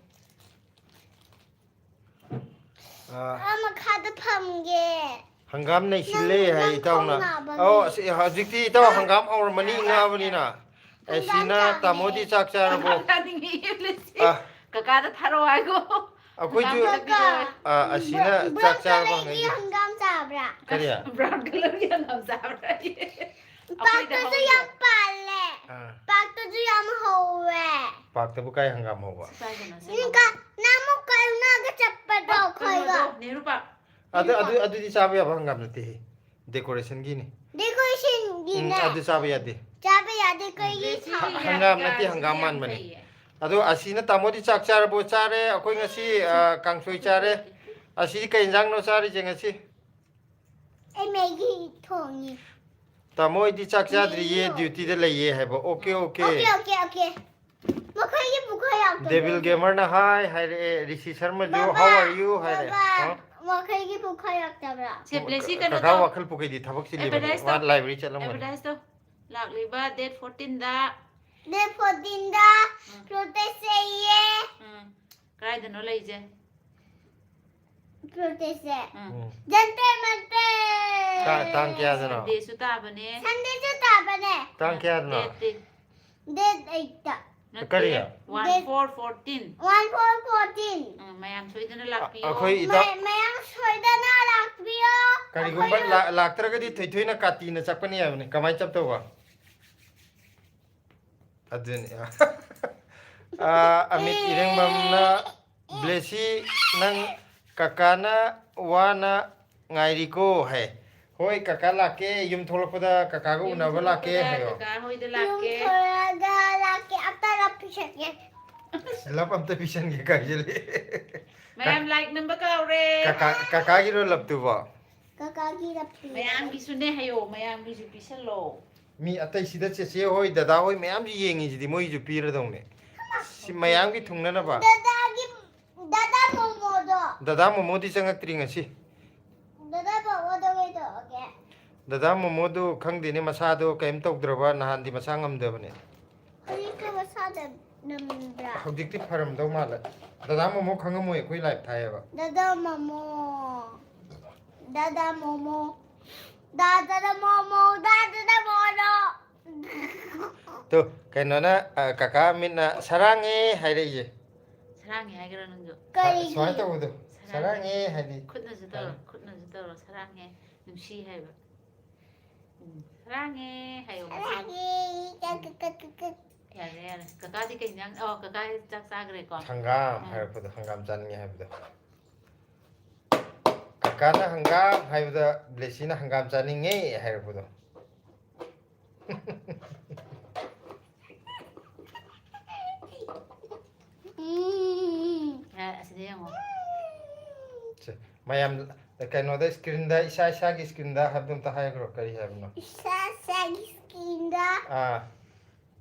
ꯃꯈꯥꯗ ꯐꯝꯒꯦ ꯍꯪꯒꯥꯝ ꯅꯩꯁꯤꯜꯂꯦ ꯍꯥꯏ ꯏꯇꯥꯎꯅ ꯍꯧꯖꯤꯛꯇꯤ ꯏꯇꯥꯎ ꯍꯪꯒꯥꯝ ꯍꯧꯔꯝꯃꯅꯤ ꯉꯛꯑꯕꯅꯤꯅ ꯑꯁꯤꯅ ꯇꯥꯃꯣꯗꯤ ꯆꯥꯛ ꯆꯥꯔꯕꯣ ꯀꯀꯥꯗ ꯊꯥꯔꯛꯑꯣ ꯍꯥꯏꯒꯣ ꯑꯩꯈꯣꯏꯁꯨ ꯑꯁꯤꯅ ꯆꯥꯛ ꯆꯥꯔꯕ ꯀꯂꯔꯒꯤ ꯍꯪꯒꯥꯝ ꯆꯥꯕ꯭ꯔꯥ ꯀꯔꯤ ꯕ꯭ꯔꯥꯎꯟ ꯀꯂꯔꯒꯤ ꯍꯪꯒꯥꯝ ꯆꯥꯕ꯭ꯔꯥ ꯄꯥꯛꯇꯁꯨ ꯌꯥꯝ ꯄꯥꯜꯂꯦ ꯄꯥꯛꯇꯁꯨ ꯌꯥꯝ ꯍꯧꯋꯦ ꯄꯥꯛꯇꯕꯨ ꯀꯥꯏ ꯍꯪꯒꯥꯝ ꯍꯧꯕ ꯅꯃꯨꯛ ꯀꯧꯅꯥꯒ ꯆꯠꯄꯗꯣ ꯑꯩꯈꯣꯏꯒ ꯅꯦꯍꯔꯨ ꯄꯥꯛ ꯑꯗꯨꯗꯤ ꯆꯥꯕ ꯌꯥꯕ ꯍꯪꯒꯥꯝ ꯅꯠꯇꯦꯍꯦ ꯗꯦꯀꯣꯔꯦꯁꯟꯒꯤꯅꯤ ꯗꯦꯀꯣꯔꯦꯁꯟꯒꯤꯅꯦ ꯑꯗꯨ ꯆꯥꯕ ꯌꯥꯗꯦ ꯆꯥꯕ ꯌꯥꯗꯦ ꯀꯩꯒꯤ ꯍꯪꯒꯥꯝ ꯅꯠꯇꯦ ꯍꯪꯒꯥꯝ ꯃꯥꯟꯕꯅꯦ ꯑꯗꯣ ꯑꯁꯤꯅ ꯇꯥꯃꯣꯗꯤ ꯆꯥꯛ ꯆꯥꯔꯕꯣ ꯆꯥꯔꯦ ꯑꯩꯈꯣꯏ ꯉꯁꯤ ꯀꯥꯡꯁꯣꯏ ꯆꯥꯔꯦ ꯑꯁꯤꯗꯤ ꯀꯩ ꯏꯟꯖꯥꯡꯅꯣ ꯆꯥꯔꯤꯁꯦ ꯉꯁꯤ ꯑꯩ ꯃꯦꯒꯤ ꯊꯣꯡꯉꯤ ꯇꯥꯃꯣ ꯑꯩꯗꯤ ꯆꯥꯛ ꯆꯥꯗ꯭ꯔꯤꯌꯦ ꯗ꯭ꯌꯨꯇꯤꯗ ꯂꯩꯌꯦ ꯍꯥꯏꯕ ꯑꯣꯀꯦ ꯃꯈꯣꯏꯒꯤ ꯄꯨꯈꯣꯏ ꯗꯦꯕꯤꯜ ꯒꯦꯃꯔꯅ ꯍꯥꯏ ꯍꯥꯏꯔꯛꯑꯦ ꯔꯤꯁꯤ ꯁꯔꯃꯁꯨ ꯍꯥꯎ ꯑꯥꯔ ꯌꯨ ꯍꯥꯏꯔꯦ ꯃꯈꯣꯏꯒꯤ ꯄꯨꯈꯠꯂꯛꯇꯕ꯭ꯔꯥ ꯀꯀꯥ ꯋꯥꯈꯜ ꯄꯨꯈꯩꯗꯤ ꯊꯕꯛ ꯆꯤꯜꯂꯤꯕꯅꯦ ꯃꯥ ꯂꯥꯏꯕ꯭ꯔꯦꯔꯤ ꯆꯠꯂꯝꯒꯅꯤ ꯑꯦꯗꯚꯔꯇꯥꯏꯁꯇꯣ ꯂꯥꯛꯂꯤꯕ ꯗꯦꯠ 14ꯗ ꯗꯦꯠ 14ꯗ ꯄ꯭ꯔꯣꯇꯦꯁ ꯂꯩꯌꯦ ꯀꯗꯥꯏꯗꯅꯣ ꯂꯩꯁꯦ ꯄ꯭ꯔꯣꯇꯦꯁꯁꯦ ꯖꯟꯇꯔ ꯃꯟꯇꯔ ꯇꯥꯡ ꯀꯌꯥꯗꯅꯣ ꯁꯟꯗꯦꯁꯨ ꯇꯥꯕꯅꯦ ꯁꯟꯗꯦꯁꯨ ꯇꯥꯕꯅꯦ ꯇꯥꯡ ꯀꯌꯥꯗꯅꯣ ꯗꯦꯠ 8ꯇ ꯀꯔꯤ 1/4/14 ꯃꯌꯥꯝ ꯁꯣꯏꯗꯅ ꯂꯥꯛꯄꯤꯌꯣ ꯃꯌꯥꯝ ꯁꯣꯏꯗꯅ ꯂꯥꯛꯄꯤꯌꯣ ꯀꯔꯤꯒꯨꯝꯕ ꯂꯥꯛꯇ꯭ꯔꯒꯗꯤ ꯊꯣꯏꯊꯣꯏꯅ ꯀꯥꯇꯤꯅ ꯆꯠꯄꯅꯤ ꯍꯥꯏꯕꯅꯤ ꯀꯃꯥꯏꯅ ꯆꯠꯇꯧꯕ ꯑꯗꯨꯅꯤ ꯑꯃꯤꯠ ꯏꯔꯦꯡꯕꯝꯅ ꯕ꯭ꯂꯦꯁꯤ ꯅꯪ ꯀꯀꯥꯅ ꯋꯥꯅ ꯉꯥꯏꯔꯤꯀꯣ ꯍꯥꯏ ꯍꯣꯏ ꯀꯀꯥ ꯂꯥꯛꯀꯦ ꯌꯨꯝ ꯊꯣꯛꯂꯛꯄꯗ ꯀꯀꯥꯒ ꯎꯅꯕ ꯂꯥꯛꯀꯦ ꯍꯥꯏꯌꯣ ꯀꯀꯥ ꯍꯣꯏꯗ ꯂꯥꯛꯀꯦ ꯂꯥꯞ ꯑꯝꯇ ꯄꯤꯁꯟꯒꯦ ꯀꯥꯏꯁꯤꯜꯂꯦ ꯃꯌꯥꯝ ꯂꯥꯏꯛ ꯅꯝꯕ ꯀꯥꯎꯔꯦ ꯀꯀꯥꯒꯤꯔꯣ ꯂꯞꯇꯨꯕꯣ ꯀꯀꯥꯒꯤ ꯂꯞꯇꯨ ꯃꯌꯥꯝꯒꯤꯁꯨꯅꯦ ꯍꯥꯏꯌꯣ ꯃꯌꯥꯝꯒꯤꯁꯨ ꯄꯤꯁꯜꯂꯣ ꯃꯤ ꯑꯇꯩꯁꯤꯗ ꯆꯦꯆꯦ ꯍꯣꯏ ꯗꯗꯥ ꯍꯣꯏ ꯃꯌꯥꯝꯁꯨ ꯌꯦꯡꯉꯤꯁꯤꯗꯤ ꯃꯣꯏꯁꯨ ꯄꯤꯔꯗꯧꯅꯦ ꯁꯤ ꯃꯌꯥꯝꯒꯤ ꯊꯨꯡꯅꯅꯕ 다다기 다다 모모도 ꯗꯗꯥ ꯃꯣꯃꯣꯗꯤ ꯆꯪꯉꯛꯇ꯭ꯔꯤ ꯉꯁꯤ 다다 모모도 왜도 오게 ꯗꯗꯥ ꯃꯣꯃꯣꯗꯨ ꯈꯪꯗꯦꯅꯦ ꯃꯁꯥꯗꯣ ꯀꯩꯝ ꯇꯧꯗ꯭ꯔꯕ ꯅꯍꯥꯟꯗꯤ ꯃꯁా ꯉꯝꯗꯕꯅꯦ 그리고 사다 넘다 ꯍꯧꯖꯤꯛꯇꯤ ꯐꯔꯝꯗꯧ ꯃꯥꯜꯂꯦ ꯗꯗꯥ ꯃꯣꯃꯣ ꯈꯪꯉꯝꯃꯣꯏ ꯑꯩꯈꯣ이 ꯂꯥꯏꯚ ꯊꯥꯏꯌꯦꯕ 다다 모모 다다 모모 다다다 모모 다다다 모모 또 ꯀꯩꯅꯣꯅ ꯀꯀꯥ ꯃꯤꯠꯅ ꯁꯔꯥꯡꯉꯦ ꯍꯥꯏꯔꯛꯏꯁꯦ 사랑해 하기로 는거 그리기 ꯁꯨꯃꯥꯏꯅ ꯇꯧꯕꯗꯣ ꯁꯔꯥꯡꯉꯦ 하니 콧너지 떨어 콧너지 떨어 사랑해 눈시 해봐 사랑해 하요 사랑해 까까까까 야래 야래 그까지 그냥 그까지 짝싸 그랬고 hangam 하이브도 hangam 짠게 하이브도 카카나 hangam 하이브도 블레시나 hangam 짠게 하이브도 야 아시대요 뭐 mayam kaynoda screenda isa isagi screenda habdum ta hayagro kari habno 사사기 스킨다 ah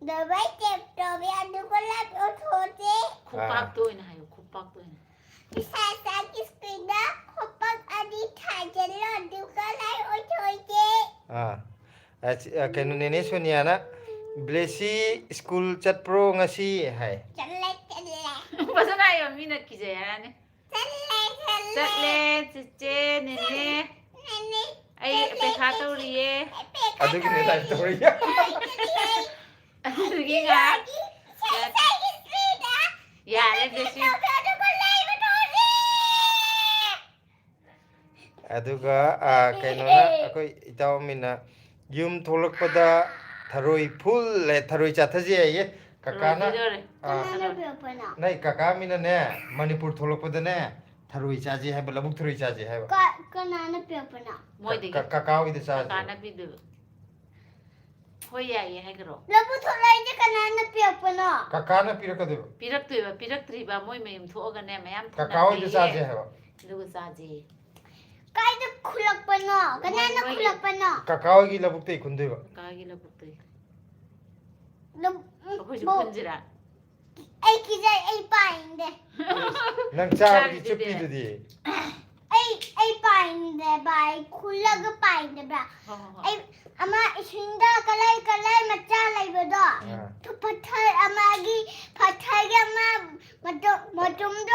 너바이 탭톱이 누굴라 어토제 콧박도 있나 하요 콧박도 있나 사사기 스킨다 코박 아니 타젤로 누굴라 어토제 ah kayno nene soniana blesi school chat pro ngasi hai 짤래 짤래 무슨 아요 미나 기자야네 짤래 짤래 찌찌 네네 네네 아이 백화도 리에 adugi ne live story 그게가 사사기 스킨다 야래 대신 누굴라 어토제 aduga kainona akoi itawmina yum tholakpada tharoi full le tharoi chathaji ye kakana 하나 배워보나 nai kaka mina ne manipur tholakpada ne tharoi chaji hai labuk tharoi chaji hai 하나 배워보나 뭐이되게 kaka oi de chaji 가나 비드 호야예 해그로 러브 토라이제 하나 배워보나 kaka na pirakadu 비락드리바 모이 메임 토어가네 마얌 kaka oi de chaji hai 누구 싸지 까이드 쿨럭보나 하나 쿨럭보나 kaka oi gi labuk te khundeba 가기라 북대 너 호시 뭐 군지라 에이 기자 에이 빠인데 nang chaji chupi du di 에이 빠인데 바이 쿨럭 빠인데 봐 에이 아마 신다 깔라이 맞자 라이브도 또 파탈 아마기 파탈게 아마 뭐좀더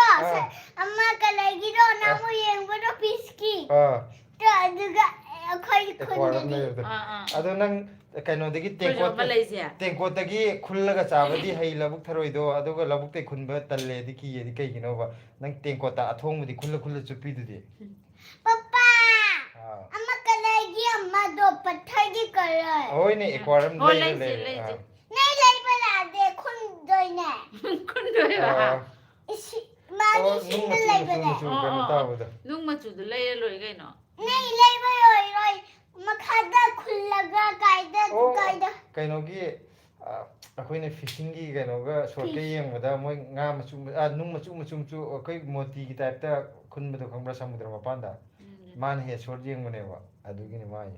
아마 깔라이기도 나무 예행보도 비스키 또 누가 거의 콘데 ado nang kaino dagi 그죠 말레이시아 tengko dagi khullaga chabadi hai labuk tharoi do aduga labuk te khunba talle di ki yedi kai gino ba nang tengko ta athong di khulla chupi du di पापा अम्मा कलेगी अम्मा दो पत्थर की colour oi ne aquarium Oh, le lazy. नहीं लाई बना दे खुन दोई ने 군도야 इस मारी सिंह लाई बना 눅마주도 레일 로이가이노 नहीं लाई बना रोई मखादा खुल लगा कायदा कायदा kainogi akhoi fishing gi kainoga sorte yengda moi nga machu nung machu chu akhoi moti gi type ta khunba do khangbra samudra mapanda man he sor yengune ba adugi ni mai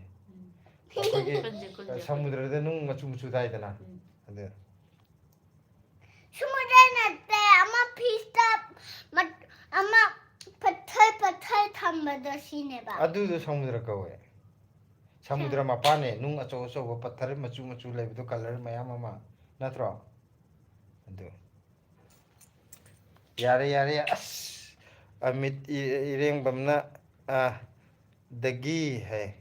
akhoi samudra da nung machu dai dana ade सुमुद्र नते अम्मा fiesta अम्मा पत्थर थम बदसी ने बा adu do samudra kawe samudra mapane nung acho pathar machu lai do color mayam ama natro adu yare as amit ireng bamna dagi hai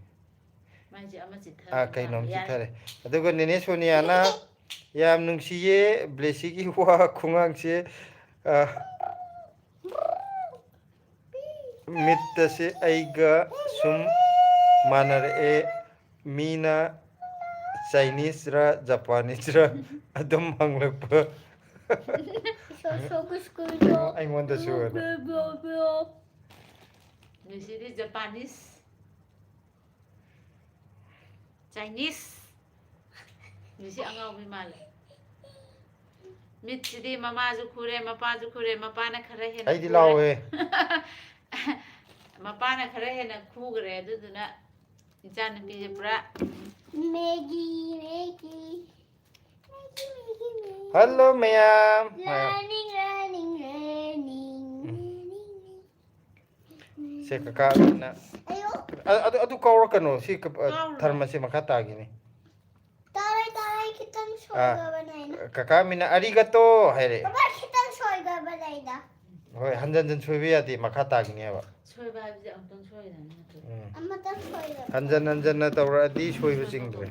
마지 아마 지타 kainom chithare aduga nene sonia na yam nungsiye blesi gi wa khungang se mitta se aiga sum manar e mina chinese ra japanese ra adum hanglakpa 소소구스구도 I want the show 뉴시리 자파니스 차이니스 뉴시 앙아우미 말 미치디 마마주 쿠레 마파주 쿠레 마파나 khara hena ai di lawe 마파나 khara hena khu gre du na icha nupi je pura Maggie. Hello ma'am. Running. Se kaka na. Ayo. Adu kawra kano si tharma se makha tagi ni. Taray kitang soyga banay na. Kaka mina arigato haire. Papa kitang soyga banay na. Hoi hanjan soibe yadi makha tagi ni ba. 소이바 하지 않던 소이는 Amma tang soyga. Hanjan na tawra adi soibe singdre.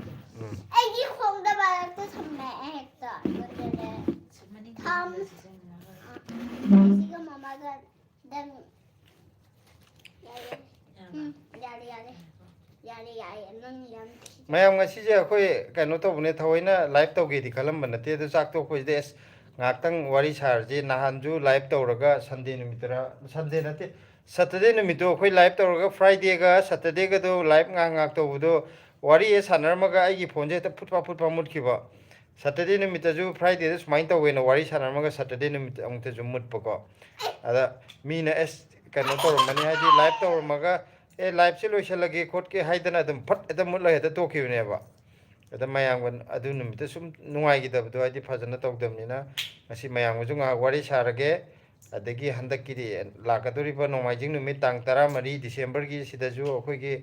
Ay kong da balag to samme hekta. 정말 Siga mamaga dan yari nang yam. Mayam nga sije khoi kano to bune thawaina live to ge di khalam ban te do chak to khoi des ngaktang wari sar je nahanju live to raga sunday numitra sunday na te saturday numito khoi live to raga friday ga saturday ga do live ngak to do wari e sanar ma ga ai gi phone je ta phutpa mut ki ba saturday numita ju friday des main to we na wari sanar ma ga saturday numit ong te ju mut pa ko ada mi na es kano to mani ha di live to ma ga e live se loisalage khot ke haidana dum phat eta mut la eta to ki ne ba eta mayang ban adu numit sum nungai gi dab do ai di phajana tok dam ni na asi mayang ju nga wari sarage adagi handak ki lakadori ba nomajing numit tang 13 December gi sida ju akhoi gi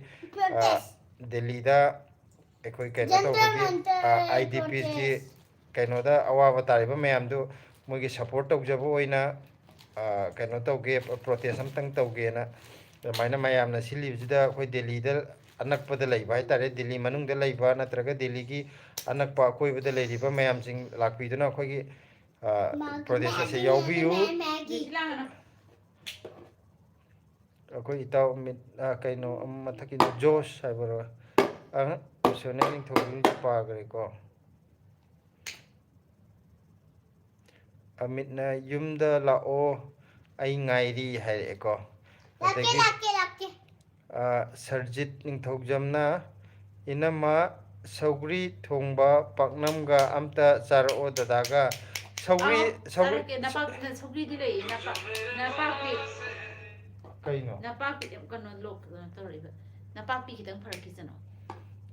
Delhi da akhoi kaino to gi IDP gi kaino da awa ba tari ba mayam du moi gi support tok jabo oina kaino to ge protest am tang to ge na maina mayam na sili jida akhoi Delhi da anak pa da lai ba tare Delhi manung da lai ba natraga Delhi gi anak pa koi ba da lai ri ba mayam sing lakpi da na akhoi gi protest se yaubi yu akhoi itaw mit kaino mathaki Josh haibara sone ning thogi pa gare ko amit na yumda lao ai ngairi hai ko Laki. Sarjit ning thogjamna inama saugri thongba paknamga amta charao dadaga saugri 나빠 소리들이 나빠피 kaino 나빠피 그는 록 떨어리가 나빠피 기당 파르키잖아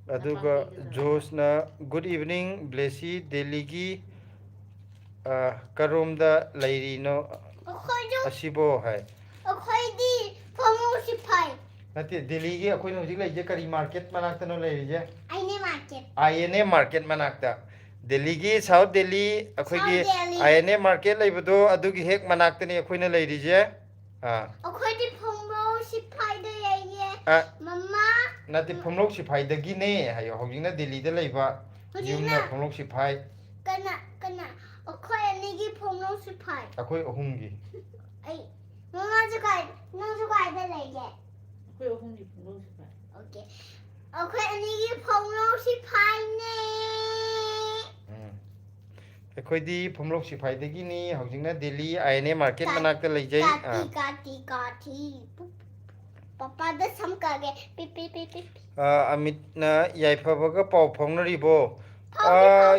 aduga Josna good evening blessy Delhi gi karomda lairi no asibo hai Akhoi di promosi pai. nati Delhi gi akhoi no jik lai je kari market manakta no lairi je Aine market. INA market manakta Delhi gi South Delhi akhoi gi Delhi. INA market laibodo adugi hek manakta ni akhoi na lairi je Akhoi di promosi pai da ye. Mama. nati phomlok siphai dagi ne hayo hojina Delhi da laiba yumna phomlok siphai Kana. Akhoi ani gi promosi pai. akhoi ahum gi Ai. Mama sukai da lege. 그 홍리 불러서 Okay. Akhoi ani gi promosi pai ne. akhoi di phomlok siphai dagi ni hojina Delhi INA market manakta laijai Kati. Papa da samkage. Pi. amit na yaifabaga pau phongnaribo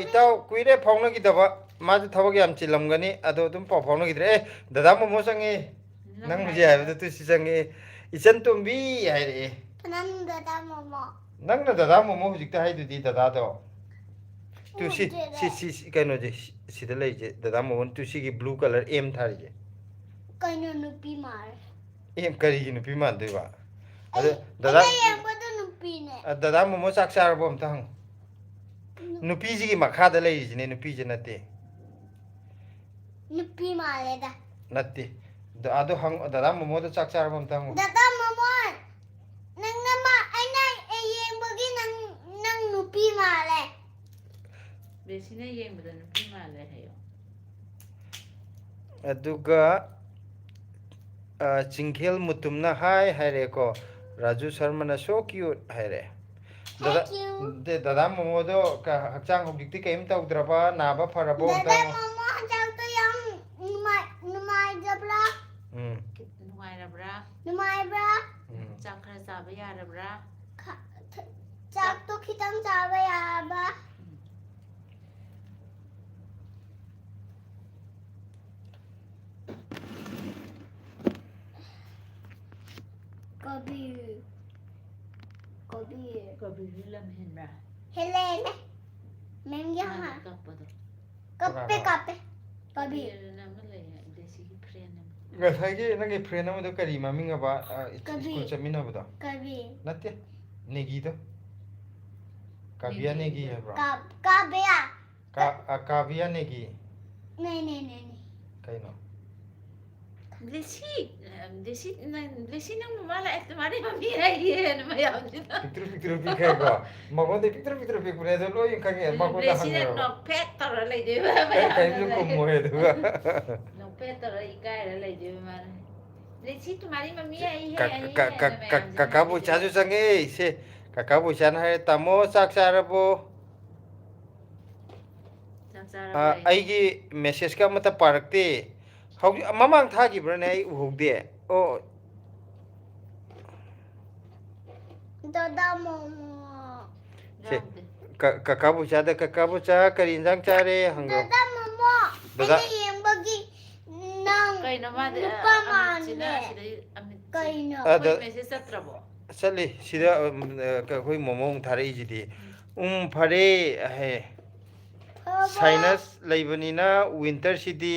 itaw kuire phongna gi daba ma ju thabak yam chilamgani ado dum pau phongna gi dre dada momo sangi nang je haibdu tu si sangi ichan tumbi haire Nan da mama. nang na dada momo hujikta haidu di dada do tu si kaino je sida lai je dada momo tu si gi blue color m thari je Kaino nupi mar. m kari gi nupi man doi ba Ay, dada yang pada nupi ne. dada momo chak charbo am tang nupi ji gi makha da lai ji ne nupi je nate Nupi male da. nate ado hang dada momo da chak charbo am tang Dada mama. Nang nama ana yang bagi nang nupi male. 매신의 예보다는 비말을 해요. aduga chingkhel mutumna hai haire ko Raju Sharma na so cute haire Thank you. dada momo do ka hakchang hobjikti kaim tawdraba naba farabo Dada mama jang to yang numai jabra. 누가이라브라 Numai bra. 짝크라 사바야라브라 Jak to kitang sawa ya ba. Kabir. 거비를람 했나 Helena. Mem यहाँ कप्पे कप्पे कभी ꯉꯁꯥꯏꯒꯤ ꯅꯪꯒꯤ friend ꯑꯃꯗꯣ ꯀꯔꯤ ꯃꯃꯤꯡ ꯑꯕ ꯁ꯭ꯀꯨꯜ ꯆꯠꯃꯤꯟꯅꯕꯗꯣ कभी ꯅꯠꯇꯦ ꯅꯦꯒꯤꯗꯣ ꯀꯥꯕꯤꯌꯥ नेगी ꯍꯥꯏꯕ꯭ꯔꯣ काबिया काबिया नेगी नहीं कहीं देसी नंग माला एक तुम्हारी मम्मी है ये न मैं आऊँ ना पिक्चर पिक्चर को मगों दे पिक्चर पुरे तो लो ये कहीं मगों दा देसी हंगे नंग नोपेट तोरा ले दे मैं कहीं जो कुम मोहे दुआ नोपेट तोरा इकाई ले दे मैं देसी तुम्हारी मम्मी है kakak bocah tu sange se kakak bocah na hai tamo sak sarabo aigi message ka mata parakte mamang thagibrane ai uhugde o दादा momo se kakak bocah da kakak bocah kari injang chare hanggo दादा मोमो दादा ini yang bagi nang कहीं ना मार कहीं ना message सत्रबो चली सिदा कोई मोमो थारे जिदी फरे है साइनस लेबनीना विंटर सिटी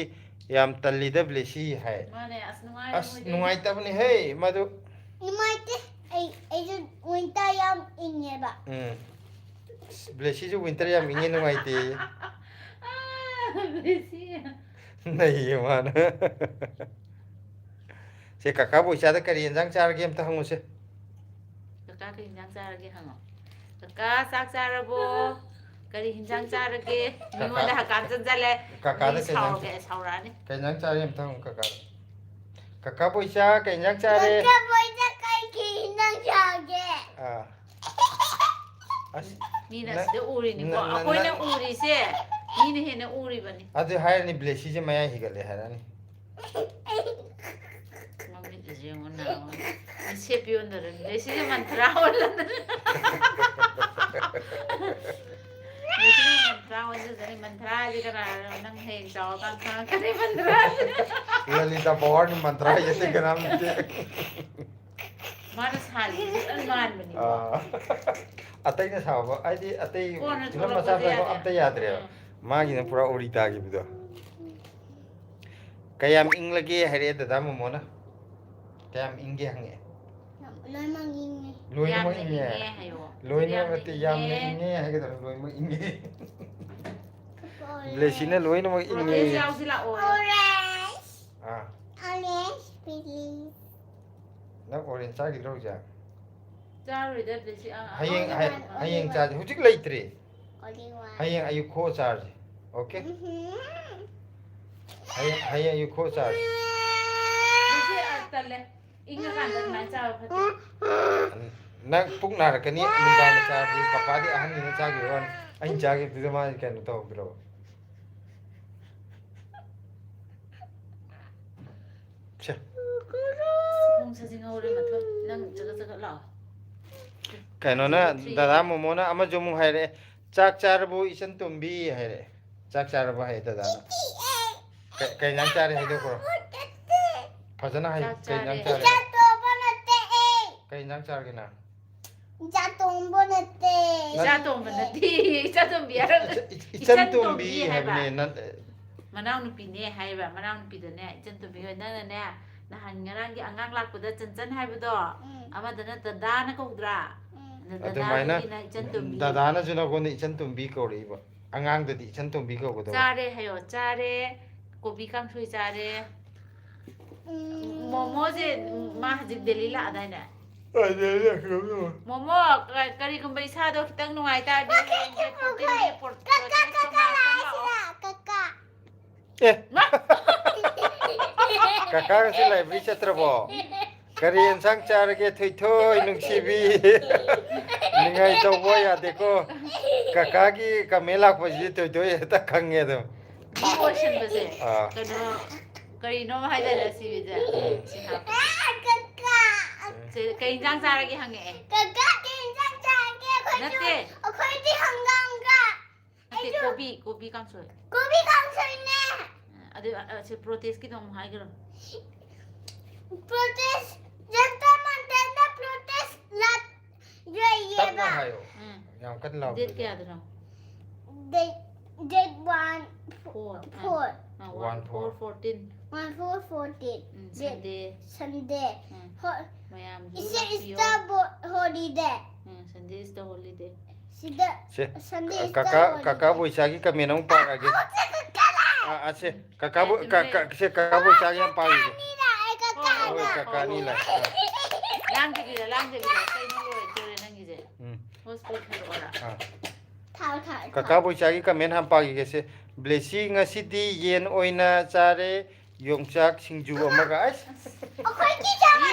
याम तल्लीदा ब्लेसी है माने अस नुआई तबनी है मधु निमाइते आई जो विंटर याम इंगे बा ब्लेसी जो विंटर याम इंगे नुआई ते ब्लेसी नहीं मान से काका बोइसा दा करी इंजांग चार गेम ता हंगो से काका के हिंजांग चारगे हंगो काका साक चारबो करी हिंजांग चारगे मिंगोंदा हकान चंजाले काका दा साउगे साउरानी केंजांग चार गेम ता काका काका बोइसा केंजांग चारे काका बोइसा kai ki nang jage अस मीना से उरी नि को अकोइ ने उरी से मीने हेने उरी बनी अदु हायर नि ब्लेसी जे मया हिगले हरानी मम्मी जे मोना से पियोंदर ब्लेसी जे मंत्रा होला मंत्रा वजह से मंत्रा जे करा नंग हे जाओ का करे मंत्रा ललिता पवार नि मंत्रा ये ग्राम के मानस हाली मान बनी अतै ने साब आइदि अतै फिल्म मचा को अब त याद रे मागी ने पूरा ओरिता की बिदो कयाम इंग लगे हरे दादा मोमोना कयाम इंगे हंगे loy mang inge लोई न इंगे hayo लोई न मते याम ने इंगे हगे त लोई म इंगे ब्लेसी ने लोई न म इंगे याव सिला ओ orange हां orange please न ओरेंज चा गिरो जा चारों इधर ब्लेसी हयेंग चा हुजिक लैत्रे only one हयेंग आयु खो चार्ज ओके हयेंग आयु खो चार्ज ब्लेसी तले इंगा कांदा ना चाव फते नंग पुक नारकनी नुदान चार्ज पापा दि अहन नि चा गिरोन अइन चा गे बिदमा केन तो बिरो छे 공 사진 오래 맡아 난 저거 라 कैनोना दादा मोमोना अमा जो मुंग हायरे चाक चारबो इसन तुम्बी हायरे चाक चारबो हाय दादा कैनांग चारे हाय देखो फजना हाय कैनांग चारे jato bonate कैनांग चार के ना jato bonate 자동 만나디 자동 비야 इसन तुम्बी है बने न मनाव नुपीने हायबा मनाव नुपीदने इचन तुम्बी होनने नहान ngaraंगी angang lakpuda चंचन हायबदो अमदना तदाना कौद्रा अदुमाइना दादाना जुना कोन इचन तुम्बी कौरीबा अंगांग ददि इचन तुम्बी कौगदो चारे हायो चारे कोबी कांसोय चारे मोमो जे मा हजिक दिल्ली ला दाइना मोमो करी कुंबा इसादो खितंग नुआइ तादि जे प्रोटीन जे kaka kakak से लाइब्रेरी चत्रबो करी इंसांग चार के थोय थोय नुंसीबी निंगाई तो वो या देखो काका की कमेला पजी तो तो ये तक खंगे तो डिवोशन बसे कनो करी नो हाइदा सी बिजा kaka से कई जांग सारा के हंगे kaka kinjang jage नते khoi di hanggang ga नते कोबी कांसोय gobi kang soine अदे से प्रोटेस्ट की तुम हाई करो protest jantar mantanda protest lat ये तब ना हायो ꯎꯝ याम कन लाओ ꯗꯦꯠ ꯀꯌꯥꯗꯅꯣ date 1 4 4 1 4 14 1 4 14 Sunday Sunday mayamꯁꯨ It's ꯂꯥꯛꯄꯤꯌꯣ the holiday Sunday is the holiday Sida से Sunday is the काका holiday काका बोइसा की कमेंट हम पागे से काका बो से काका बोइसा की हम पागे ओए काका नहीं ला 랑대기다 사이는 거 저래 ನಂಗಿ제 호스피탈 오라 काका बोइसा की कमेंट हम पागे से blessing ngasi디 yen oina chare yongchak singju amaga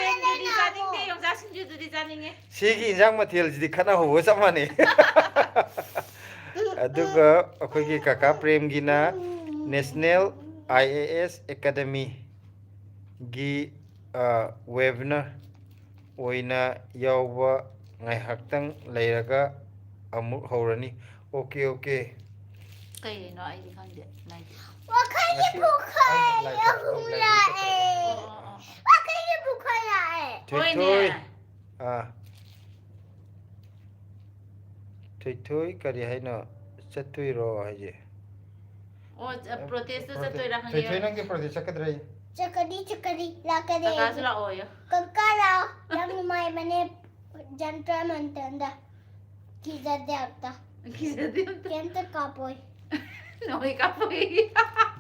얘들이 자닝게 영자 신주들이 자닝해 시기 인상 마티엘 지디 카나 ho samane aduga akogi kaka prem gina national IAS academy gi webinar oina yawba ngai haktang leiraga amuk horani okay okay kayino ay di khangde nai wakaya bukhaya hula wakaya bukhaya thôi thôi kari hai no chatui ro hai je o protest chatoi ra thôi khangye nang ke protest chakadrai chakadi lakade kasu la oyo kakala yang mai mane jantra mantanda kiza deata kizadi kenta kapoy noi kapoi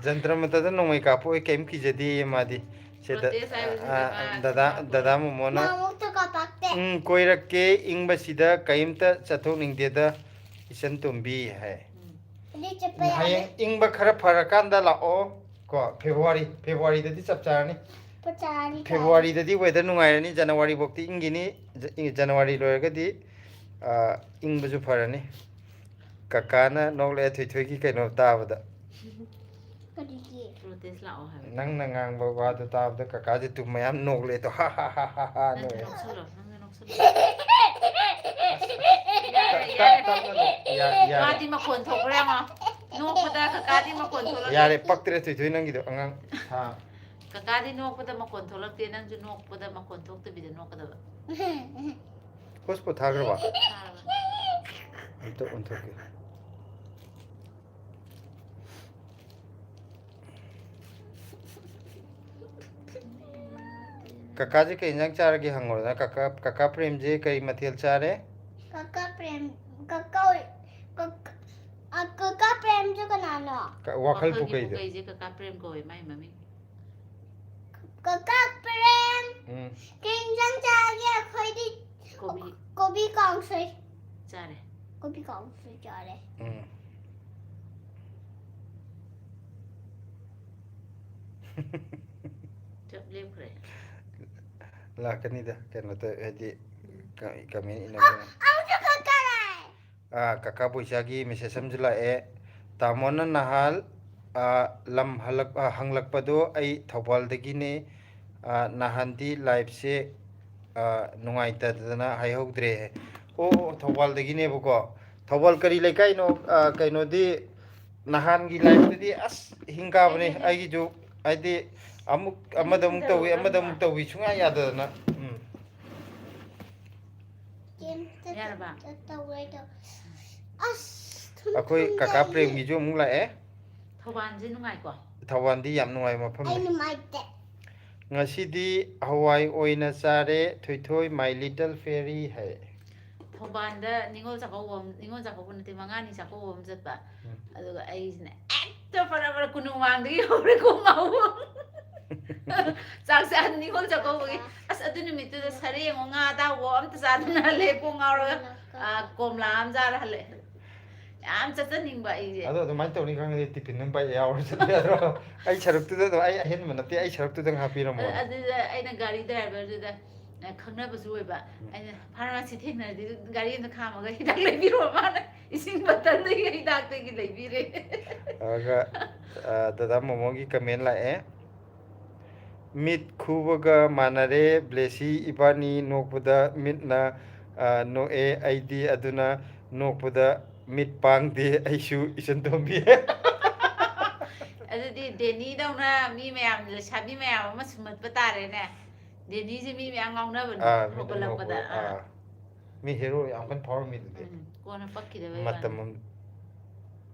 jantra mata da no mai kapo e kem ki jadi madi se dada mo mona mamuk to kapakte koirak ke ingba sida kaimta chathok ningde da isan tumbi hai ni chapaya hayeng ingba khara farakanda la o ko february da di chap charani pachari February da di weather nungairani January bokti ingini January loiraga di ingba ju farani kakana nogle thoi ki kaino tabada kadiki protest la o ha nang nangang ba wa da tabada kaka ji tu mayam nogle to ha no nang solo ya kadi ma kon thok ra ma no pada kadi ma kon thok ya re paktre thoi nang gi do angang ha kadi no pada ma kon thok te nang ju no pada ma kon thok te bi no kada hospo thagra ba to unthok ke काका जी कई engine चार के हंगोर ना काका काका प्रेम जी कई मथियल चारे kakak prem kakak prem jo kanano wakal pukai de je ka prem ko mai mami kakak prem kinjang jage khoi di kobi kang sai chare kobi kang sai chare chap lem kre la kani da kan mata hadi kami ina aujo kakak kakak puisa gi message samjula e tamona nahal lam halak hanglak pado ai thawal dagi ne nahanti live se nungai ta dana hai hogdre o thawal dagi ne buko thawal kari lekai no kaino di nahan gi live di as hingka bane ai gi ju ai di amuk amadam tawi sunga ya dana yar ba akoi kakak prem gi ju mung la e thoban je nungai ko thawal di yam nungai mafam ai ni mai te ngasidi hawai oina chare thoi my little fairy hai thoban da ningol chako bun te mangani chako wom jat ba aduga ai ne actor para kunu wang di hore ko mau chak sa ningol chako gi as adu ni mitu da sare nga da wo am ta sa na le ko ngaro komla am jar hale am cha ning ba ai ado do mai to ni khang ti pin nang ba ya or sa ro ai charuk tu da ai hen man ti ai charuk tu dang happy ro mo adu ai na gari driver du da khangna ba su ba ai na pharmacy thekna di gari na khama ga hidak le biro ma na ising batan de hidak te gi le bire aga dada momo gi comment la e mit khubaga manare blesi ibani nokpuda mitna no e id aduna nokpuda mit pangde aisu isan tombi adudi deni dauna mi mayam sabi mayam ma sumat batare ne deni je mi mayam ngauna ban hokolak pada mi hero yam kan power mi de Kona pakidawai matam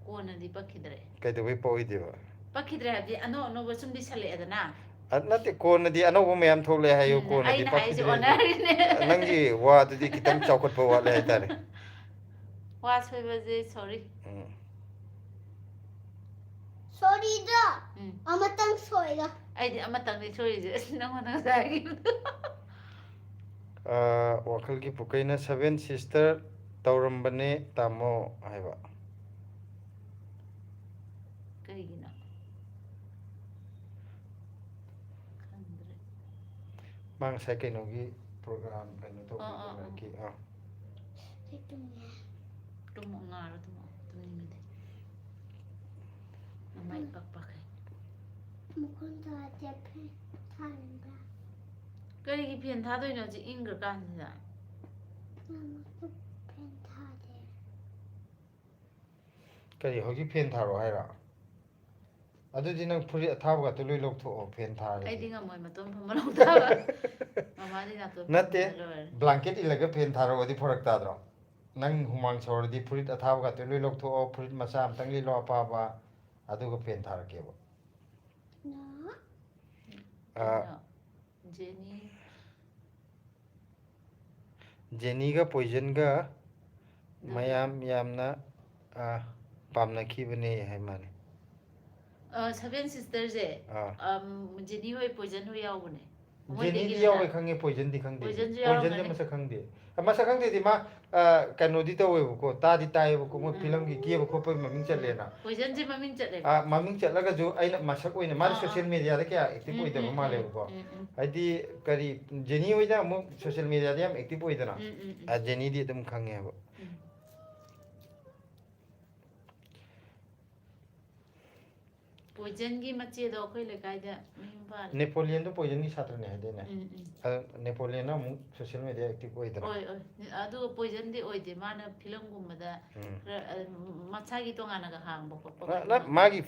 kona di pakidare kai de we poi de ba pakidare habdi ano ba sum di sale adana nate ko na di ano bo mayam thok le hayo ko na di aina pak haise de onarine nangi wa du di kitam chawkat pa wa le ha tare wa soibaje sorry 소리도 아무튼 소리가 aidi amatang ni sorise nangona sagi wakal ki pukaina seven sister taurambane tamo haiba karigina kandre mang sai kaino gi program kaino to ki tumo ngaro tumo tumimide namai pakpakai 무건도 아재패 타는다 karigi pian thadoino ji ingra kanida 나무도 펜타데 kari hogi pen tharo haira adu di nang puri athabu ga tuloi lok tho pen thar aidi ngamoi matom phamalo taba mama di na to nate blanket ilaga pen tharo adi phorak ta dro nang humang chor di puri athabu ga tuloi lok tho puri masa am tang li lo pa ba adu ga pen thar ke bo 나 Jenny jenny का Poisson का मयाम यामना पामना की बने है माने seven sisters je Jenny hoi poison hoi yaubune jenny दिया हुए खंगे Poisson दी खंगे Poison जो Poisson याव जे मसा खंगे मसा खंगे दी मा कनो दी तो हुए को ता दी ताए को मो फिल्म की किए को पे ममिंग चल लेना poison je mamin chale ममिंग चल लगा जो आई मसा कोई ने मारे सोशल मीडिया दे क्या एक्टिव होई दे माले को आदि करी जेनी होई दा मो सोशल मीडिया दे हम एक्टिव होई दना जेनी दी तुम खंगे है poison gi mache do khoi le kai da mihim ba Napoleon तो पोइजन की छात्र ने है देना नेपोलियन ना मु सोशल मीडिया एक्टिव होई दना oi adu poison di oi de mana film gumada macha gi tongana ga hang bo ko ना मागी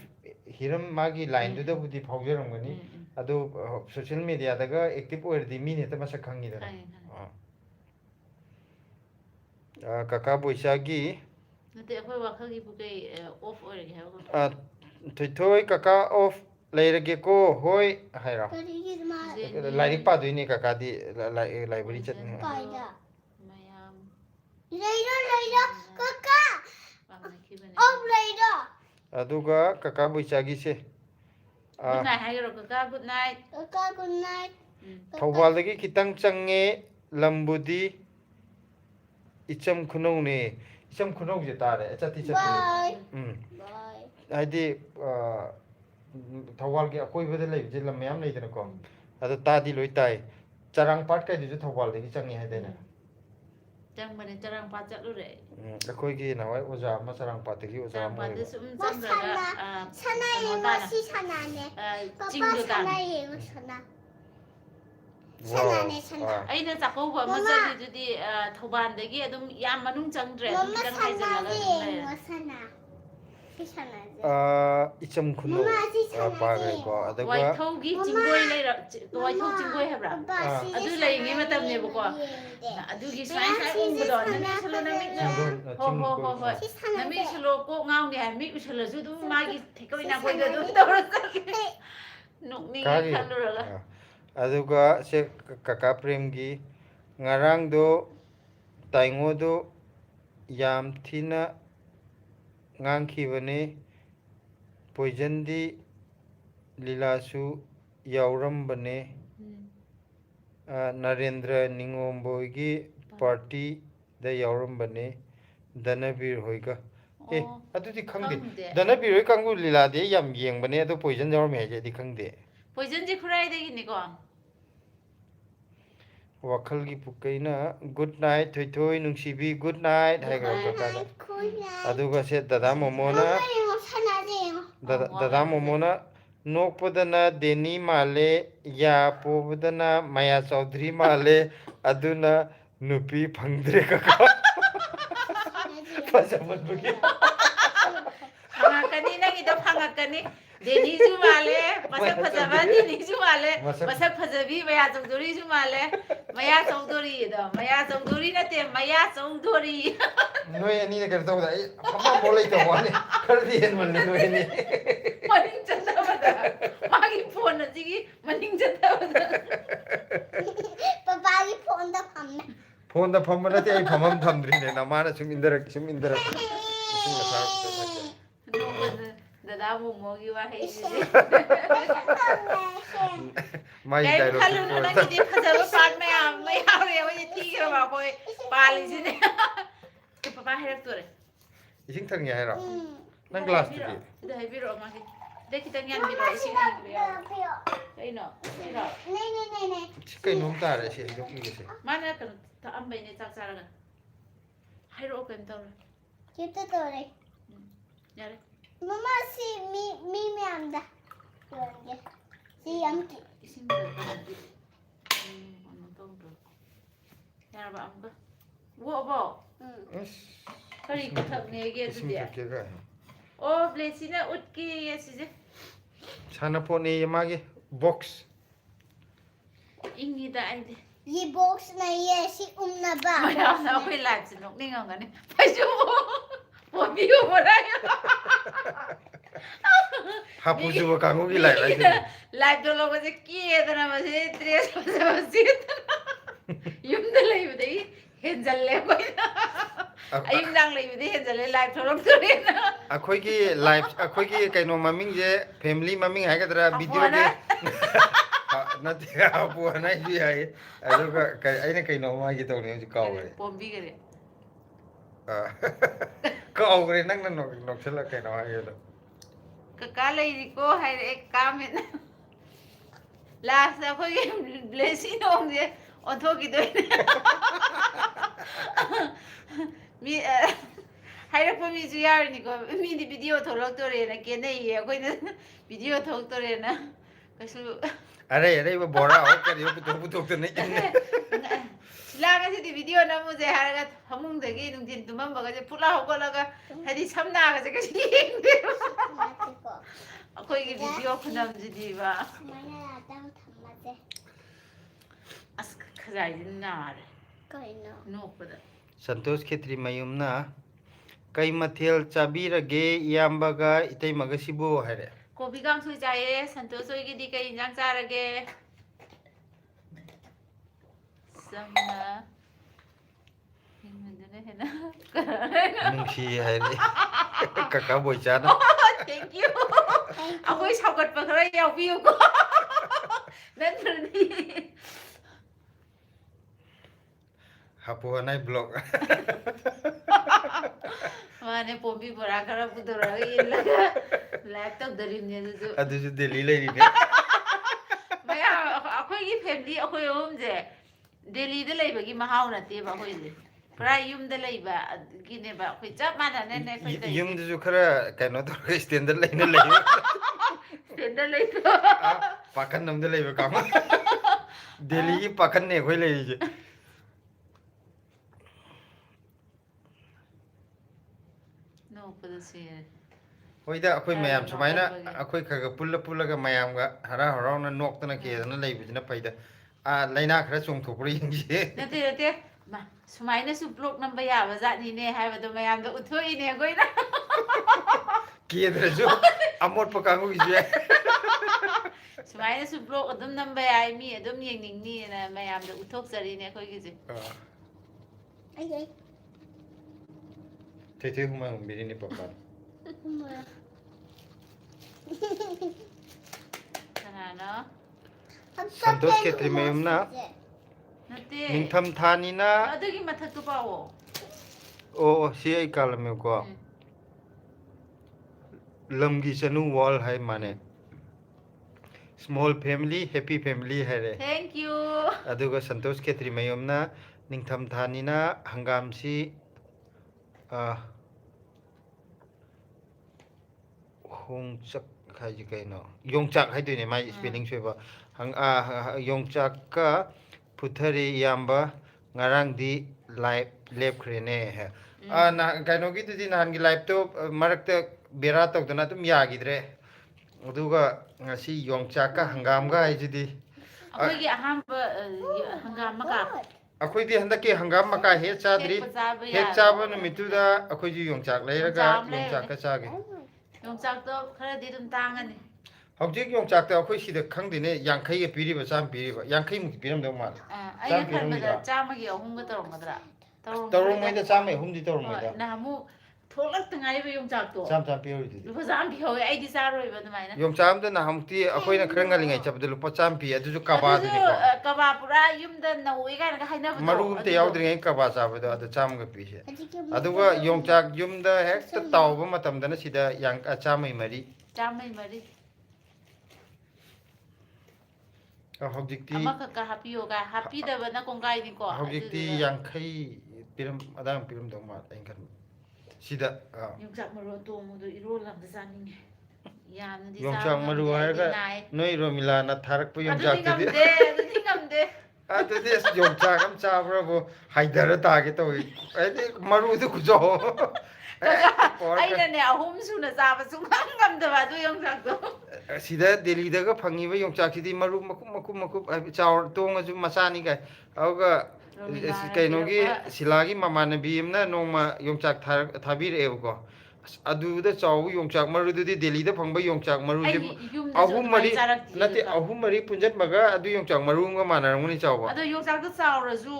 हिरम मागी लाइन दुदा बुद्धि फाउजरंगनी अदो सोशल मीडिया दगा एक्टिव ओरदि मीने त मसक खंगी दना काका बोइसागी nate akhoi wakhal gi bukai off oi ge ha थोय काका ऑफ लेरगे को होय हायरा 그리기 마 लाइरिक पादुइने काका दी लाइब्रेरी चत 까이다 mayam 레이더 까까 pamna khibane 레이더 अदुगा काका बोइसागी से good night haigro ka good night 까까 굿나잇 थौबालदगी खितंग चंगे लंबुदी इचम खुनौने इचम खुनौ जे तारे चति चति 바이 바이 हाइदि थौबाल के अकोइबदे लेबजे लम मयाम लेदना को अद तादि लोइ ताइ चरांग पाट काय दिजु थौबाल दगी चंगे हाइदेना chang mane charang pa chatlu re अखोइ की नावै ओजा मा चरांग पाट की ओजा charang मो pa de sum changra 사나이 맛이 사나네 ching 까까 do dan 사나이 사나 사나네 사나 aina chakau ma chali judi thoban dagi adum yam manung changdre 엄마 kitang haijala 사나지 뭐 사나 사나지 इचम खुनो 엄마 아직 पागे 사나지 को wai अदगा thau gi chingoi le wai thau chingoi habra adu lai ngi matam ne bo ko adu gi sai sai ung bo don na salo na mik na ho na mi salo ko ngau ne ha mi usalo su du ma gi thekoi na koi du tor sa nok ni कागी khalu ra अदुगा से काका प्रेम की ngarang do taingo do yam thina ngang khibane poison di lilasu yauram bane narendra ningomboy gi party da yauram bane danabir hoiga ए अदु दि खंगदे danabir hoi kangu lila de yam yeng bane ado poison yauram he je di khangde poison ji khurai de gi ni ko wakal gi pukaina good night thoi thoi nungsibi good night hai ga ka 굿나잇 aduga se dada momona 엄마 사나지 dada momona nokpadana deni male ya pobadana maya chaudhary male aduna nupi phangdre ka pajaman bugi phangakani na gi do phangakani 데니주 말래 마삭 파자바 데니주 말래 마삭- 마삭 파자비 마야 정도리주 말래 마야 정도리다 마야 정도리 나테 마야 정도리 너희 아니네 그래도 아마 몰래 또 와네 그래도 얘는 너희 마닝 쩐다마다 마기 폰은 지기 마닝 쩐다마다 Papa đi phone tao phẩm này. 폰다 펌만한테 이 펌만 탐드리네 나마나 좀 인더라 무슨 다다 뭐 먹이와 해지 마이 cái 다이로 khăn lưng nó đi 파자바 판 mày ao rồi bây giờ vào coi 빨리지네 cái papa hay rồi 이싱탕이 아니라 Ừ. 난 글라스 đây biro mà đây kita nyan biro sini biro đây nó biro Này. 치과에 너무 따라 시 여기 계세요 mana kan ta am bai ne tak sara kan hay ro kan tao Kita tu đây. ya re Mama si mi anda. Rồi. Si am ki. isin da kan di on tong do ya ba am ba wo bo Ừ. kari ko thak ne ge du dia 이싱탕이가 o blesina ut ki ye si je 산업폰이 마게 복스 ingi da ai de Ye box này ye si na ba. mà nào sao phải làm gì nó nên ngon này phải chú bộ biểu mà đây 하부주와 강욱이 라이 làm cho nó sẽ kia ta nào mà sẽ tres mà sẽ yếm đây lấy vào đấy hiện giờ lấy quay anh đang lấy vào đấy hiện giờ lấy làm cho nó tự nhiên 아코이기 라이브 아코이기 그노 마밍제 패밀리 마밍 하가더라 비디오게 나티 아부 하나 이야이 아저가 아이네 그노 마기 또네 까오래 bom bi cái 아 까오래 낭낭 녹슬라 그노 하이도 cái lấy đi cô hay để cam hết là sao có cái blessing không gì on thôi cái đấy mi 하이라포 미주야니까 미디 비디오 돌럭도래나 걔네 얘거는 비디오 돌럭도래나 그래서 아래 아래 이거 뭐라 어까지 옆부터 네 신랑한테 비디오 나무제 하다가 한몽대기 눈진 두만 봐가지고 풀라 하고라가 하디 참나가지고 힘들 거기 비디오 그남지디 봐 Mày là tao thầm mà thế. 아스 그자이나 Coi nó. 노거든 संतोष खेत्री मयुमना कई मथेल चाबीरगे इयाम्बगा इतैमगा सिबो हारे 고비 강수자에 산토소이기디 그 인장 자르게 썸나 힘든데 해나 뭉시 하रे काका बोइचाना 땡큐 아고이 사고ట్ పకర 야비우고 멘트니 हापो नाइ blog माने पोंबी बोरा करा पुदरा इल्ला가 랩탑 드림네 두두 अदुजु दिल्ली लेरिने 마야 아코이기 패밀리 아코이 옴제 델리데 레이버기 마하우 나테바 아코이데 프라 윰데 레이바 기네바 아코이 짭 마나네 코이 युमदुजु खरा कनो तो स्टैंडर्ड लाइन लेयो 델데 레이버 पाकन नमदे लेयो काम दिल्ली की पाकन ने खोइ लेइजे 노ಪದಸಿ होइदा अखोइ मयाम सुमाइना अखोइ खगा पुल्ला मयामगा हरा हराउना नोक्तना केदना लेबिजना फैदा आ लाइना खरा चोंथोक्रो यिंजे नते मा सुमाइनासु ब्लॉग नंबर याबा जातनिने हाइबदो मयामदो उथोइने गोइना केदरजु अमोट पकांगु गिजे सुमाइनासु ब्लॉग अदुम नंबर याइ मी अदुम येंनिंगनिना मयामदो उथोकजरिने खोइगिजे Ai vậy? थे हुमा बिरिने पपा Mưa. 하나나 संतोष खेत्री मयुमना नते निंथम थानिना अदुगी मथकतो पाओ ओ सी आई कालमेको लमगी चनु वॉल है माने स्मॉल फैमिली हैप्पी फैमिली है रे थैंक यू अदुगा संतोष खेत्री मयुमना निंथम थानिना हंगाम सी होंचक खाई कइनो योंगचक है दुने माय स्पेलिंग सोबा हंग योंगचक का पुथरी याम्बा ngarang di live lab khreने है ना कइनो की तुदी नान की लाइव तो मरक ते बेरा तो ना तुम यागिद्रे ꯑꯗꯨꯒ ꯉꯁꯤ ꯌꯣꯡꯆꯥꯛꯀ ꯍꯪꯒꯥꯝꯒ ꯍꯥꯏꯁꯤꯗꯤ ꯑꯩꯈꯣꯏꯒꯤ ꯑꯍꯥꯟꯕ ꯍꯪꯒꯥꯝ ꯃꯀꯥ ꯑꯩꯈꯣꯏꯗꯤ ꯍꯟꯗꯛꯀꯤ ꯍꯪꯒꯥꯝ ꯃꯀꯥ ꯍꯦꯛ ꯆꯥꯗ꯭ꯔꯤ ꯍꯦꯛꯄ ꯆꯥꯕ ꯍꯦꯛ ꯌꯥꯔꯣꯏ ꯆꯥꯕ ꯅꯨꯃꯤꯠꯇꯨꯗ ꯑꯩꯈꯣꯏꯁꯨ ꯌꯣꯡꯆꯥꯛ ꯂꯩꯔꯒ ꯌꯣꯡꯆꯥꯛ ꯑꯃ ꯌꯣꯡꯆꯥꯛꯀ ꯆꯥꯒꯦ ꯌꯣꯡꯆꯥꯛꯇꯣ ꯈꯔꯗꯤ ꯑꯗꯨꯝ ꯇꯥꯡꯉꯅꯤ ꯍꯧꯖꯤꯛ ꯌꯣꯡꯆꯥꯛꯇ ꯑꯩꯈꯣꯏ ꯁꯤꯗ ꯈꯪꯗꯦꯅꯦ ꯌꯥꯡꯈꯩꯒ ꯄꯤꯔꯤꯕ ꯆꯥꯝꯃ ꯄꯤꯔꯤꯕ ꯌꯥꯡꯈꯩꯃꯨꯛꯇꯤ ꯄꯤꯔꯝꯗꯧ ꯃꯥꯜꯂꯦ ꯑꯩꯅ ꯆꯥꯝꯃ ꯈꯟꯕꯗ ꯄꯤꯔꯝꯈꯤꯗ꯭ꯔꯥ ꯆꯥꯝꯃꯒꯤ ꯑꯍꯨꯝꯒ ꯇꯧꯔꯝꯒꯗ꯭ꯔꯥ ꯇꯧꯔꯝꯃꯣꯏꯗ ꯆꯥꯝꯃꯩ ꯑꯍꯨꯝꯗꯤ ꯍꯣꯏ ꯇꯧꯔꯝꯃꯣꯏꯗ ꯅꯍꯥꯟꯃꯨꯛ ꯊꯣꯛꯂꯛꯇ ꯉꯥꯏꯔꯤꯕ ꯌꯣꯡꯆꯥꯛꯇꯣ ꯆꯥꯝꯃ ꯄꯤꯍꯧꯔꯤꯗꯨꯗꯤ ꯂꯨꯄꯥ ꯆꯥꯝꯃ ꯄꯤꯍꯧꯋꯦ ꯑꯩꯗꯤ ꯆꯥꯔꯣꯏꯕ ꯑꯗꯨꯃꯥꯏꯅ ꯌꯣꯡꯆꯥꯛ ꯑꯝꯗ ꯅꯍꯥꯟꯃꯨꯛꯇꯤ ꯑꯩꯈꯣꯏꯅ ꯈꯔ ꯉꯜꯂꯤꯉꯩ ꯆꯠꯄꯗ ꯂꯨꯄꯥ ꯆꯥꯝꯃ ꯄꯤ ꯑꯗꯨꯁꯨ ꯑꯗꯨꯁꯨ ꯀꯕꯥꯗꯨꯅꯤꯀꯣ ꯀꯕꯥ ꯄꯨꯔꯥ ꯌꯨꯝꯗ ꯅꯧꯋꯦ ꯀꯥꯏꯅꯒ ꯍꯥꯏꯅꯕꯗꯣ ꯃꯔꯨ ꯑꯝꯇ ꯑꯗꯨꯗꯣ ꯌꯥꯎꯗ꯭ꯔꯤꯉꯩ ꯀꯕꯥ ꯆꯥꯕꯗꯣ ꯑꯗ ꯆꯥꯝꯃꯒ ꯄꯤꯁꯦ ꯑꯗꯨꯒ ꯌꯣꯡꯆꯥꯛ ꯌꯨꯝꯗ ꯍꯦꯛꯇ ꯇꯥꯎꯕ ꯃꯇꯝꯗꯅ ꯁꯤꯗ ꯆꯥꯝꯃꯩ ꯃꯔꯤ ꯆꯥꯝꯃꯩ ꯃꯔꯤ ꯍꯧꯖꯤꯛꯇꯤ ꯑꯃꯈꯛꯀ ꯍꯥꯞꯄꯤꯌꯣꯒ ꯍꯥꯞꯄꯤꯗꯕꯅ ꯀꯣꯡꯒꯥꯏꯅꯤꯀꯣ ꯍꯧꯖꯤꯛꯇꯤ ꯑꯗꯨꯗꯨꯒ ꯌꯥꯡꯈꯩ ꯑꯗꯥꯏꯃꯨꯛ ꯄꯤꯔꯝꯗꯧ ꯃꯥꯜꯂꯦ ꯑꯩꯅ ꯈꯟꯕ ꯁꯤꯗ ꯌꯣꯡꯆꯥꯛ ꯃꯔꯨ ꯑꯇꯣꯡꯕꯗꯣ ꯏꯔꯣꯜꯂ ꯑꯝꯇ ꯆꯥꯅꯤꯡꯉꯦ ꯌꯥꯝꯅꯗꯤ ꯆꯥꯕ ꯌꯣꯡꯆꯥꯛ ꯃꯔꯨ ꯉꯝꯗꯦ ꯑꯩꯗꯤ ꯍꯥꯏꯔꯒ ꯅꯥꯏ ꯅꯣꯏ ꯔꯣꯃꯤꯂꯥꯅ ꯊꯥꯔꯛꯄ ꯑꯗꯨꯗꯤ ꯌꯣꯡꯆꯥꯛꯇꯨꯗꯤ ꯉꯝꯗꯦ ꯑꯗꯨꯗꯤ ꯉꯝꯗꯦ ꯑꯗꯨꯗꯤ ꯑꯁ ꯌꯣꯡꯆꯥꯛ ꯑꯃ ꯆꯥꯕ꯭ꯔꯕꯨ ꯍꯥꯏꯊꯔ ꯇꯥꯒꯦ ꯇꯧꯏ ꯍꯥꯏꯗꯤ ꯃꯔꯨꯗꯨ ꯈꯨꯆꯧ ꯑꯩꯅꯅꯦ ꯑꯍꯨꯝ ꯁꯨꯅ ꯆꯥꯕ ꯁꯨꯡꯉꯝ ꯉꯝꯗꯕ ꯑꯗꯨ ꯌꯣꯡꯆꯥꯛꯇꯣ ꯁꯤꯗ ꯗꯦꯜꯂꯤꯗꯒ ꯐꯪꯉꯤꯕ ꯌꯣꯡꯆꯥꯛꯁꯤꯗꯤ ꯃꯔꯨ ꯃꯀꯨꯞ ꯃꯀꯨꯞ ꯃꯀꯨꯞ ꯍꯥꯏꯕꯗꯤ ꯆꯥꯎꯔ ꯇꯣꯡꯉꯁꯨ ꯃꯆꯥꯅꯤ ꯀꯥꯏ ꯑꯗꯨꯒ ꯔꯣꯃꯤꯂꯥꯅ ꯀꯩꯅꯣꯒꯤ ꯄꯤꯔꯛꯄ ꯁꯤꯂꯥꯒꯤ ꯃꯃꯥꯟꯅꯕꯤ ꯑꯃꯅ ꯅꯣꯡꯃ ꯌꯣꯡꯆꯥꯛ ꯊꯥꯕꯤꯔꯛꯑꯦꯕꯀꯣ ꯑꯁ ꯑꯗꯨꯗ ꯆꯥꯎꯕ ꯌꯣꯡꯆꯥꯛ ꯃꯔꯨꯗꯨꯗꯤ ꯗꯦꯜꯂꯤꯗ ꯐꯪꯕ ꯌꯣꯡꯆꯥꯛ ꯃꯔꯨꯁꯦ ꯑꯩ ꯌꯨꯝꯗꯁꯨ ꯑꯍꯨꯝ ꯑꯗꯨꯃꯥꯏꯅ ꯃꯔꯤ ꯆꯥꯔꯛꯇꯤꯌꯦ ꯅꯠꯇꯦ ꯍꯧꯖꯤꯛꯀꯥꯟ ꯑꯍꯨꯝ ꯃꯔꯤ ꯄꯨꯟꯁꯤꯟꯕꯒ ꯑꯗꯨ ꯌꯣꯡꯆꯥꯛ ꯃꯔꯨ ꯑꯃꯒ ꯃꯥꯟꯅꯔꯝꯒꯅꯤ ꯆꯥꯎꯕ ꯑꯗꯣ ꯌꯣꯡꯆꯥꯛꯇꯣ ꯆꯥꯎꯔꯁꯨ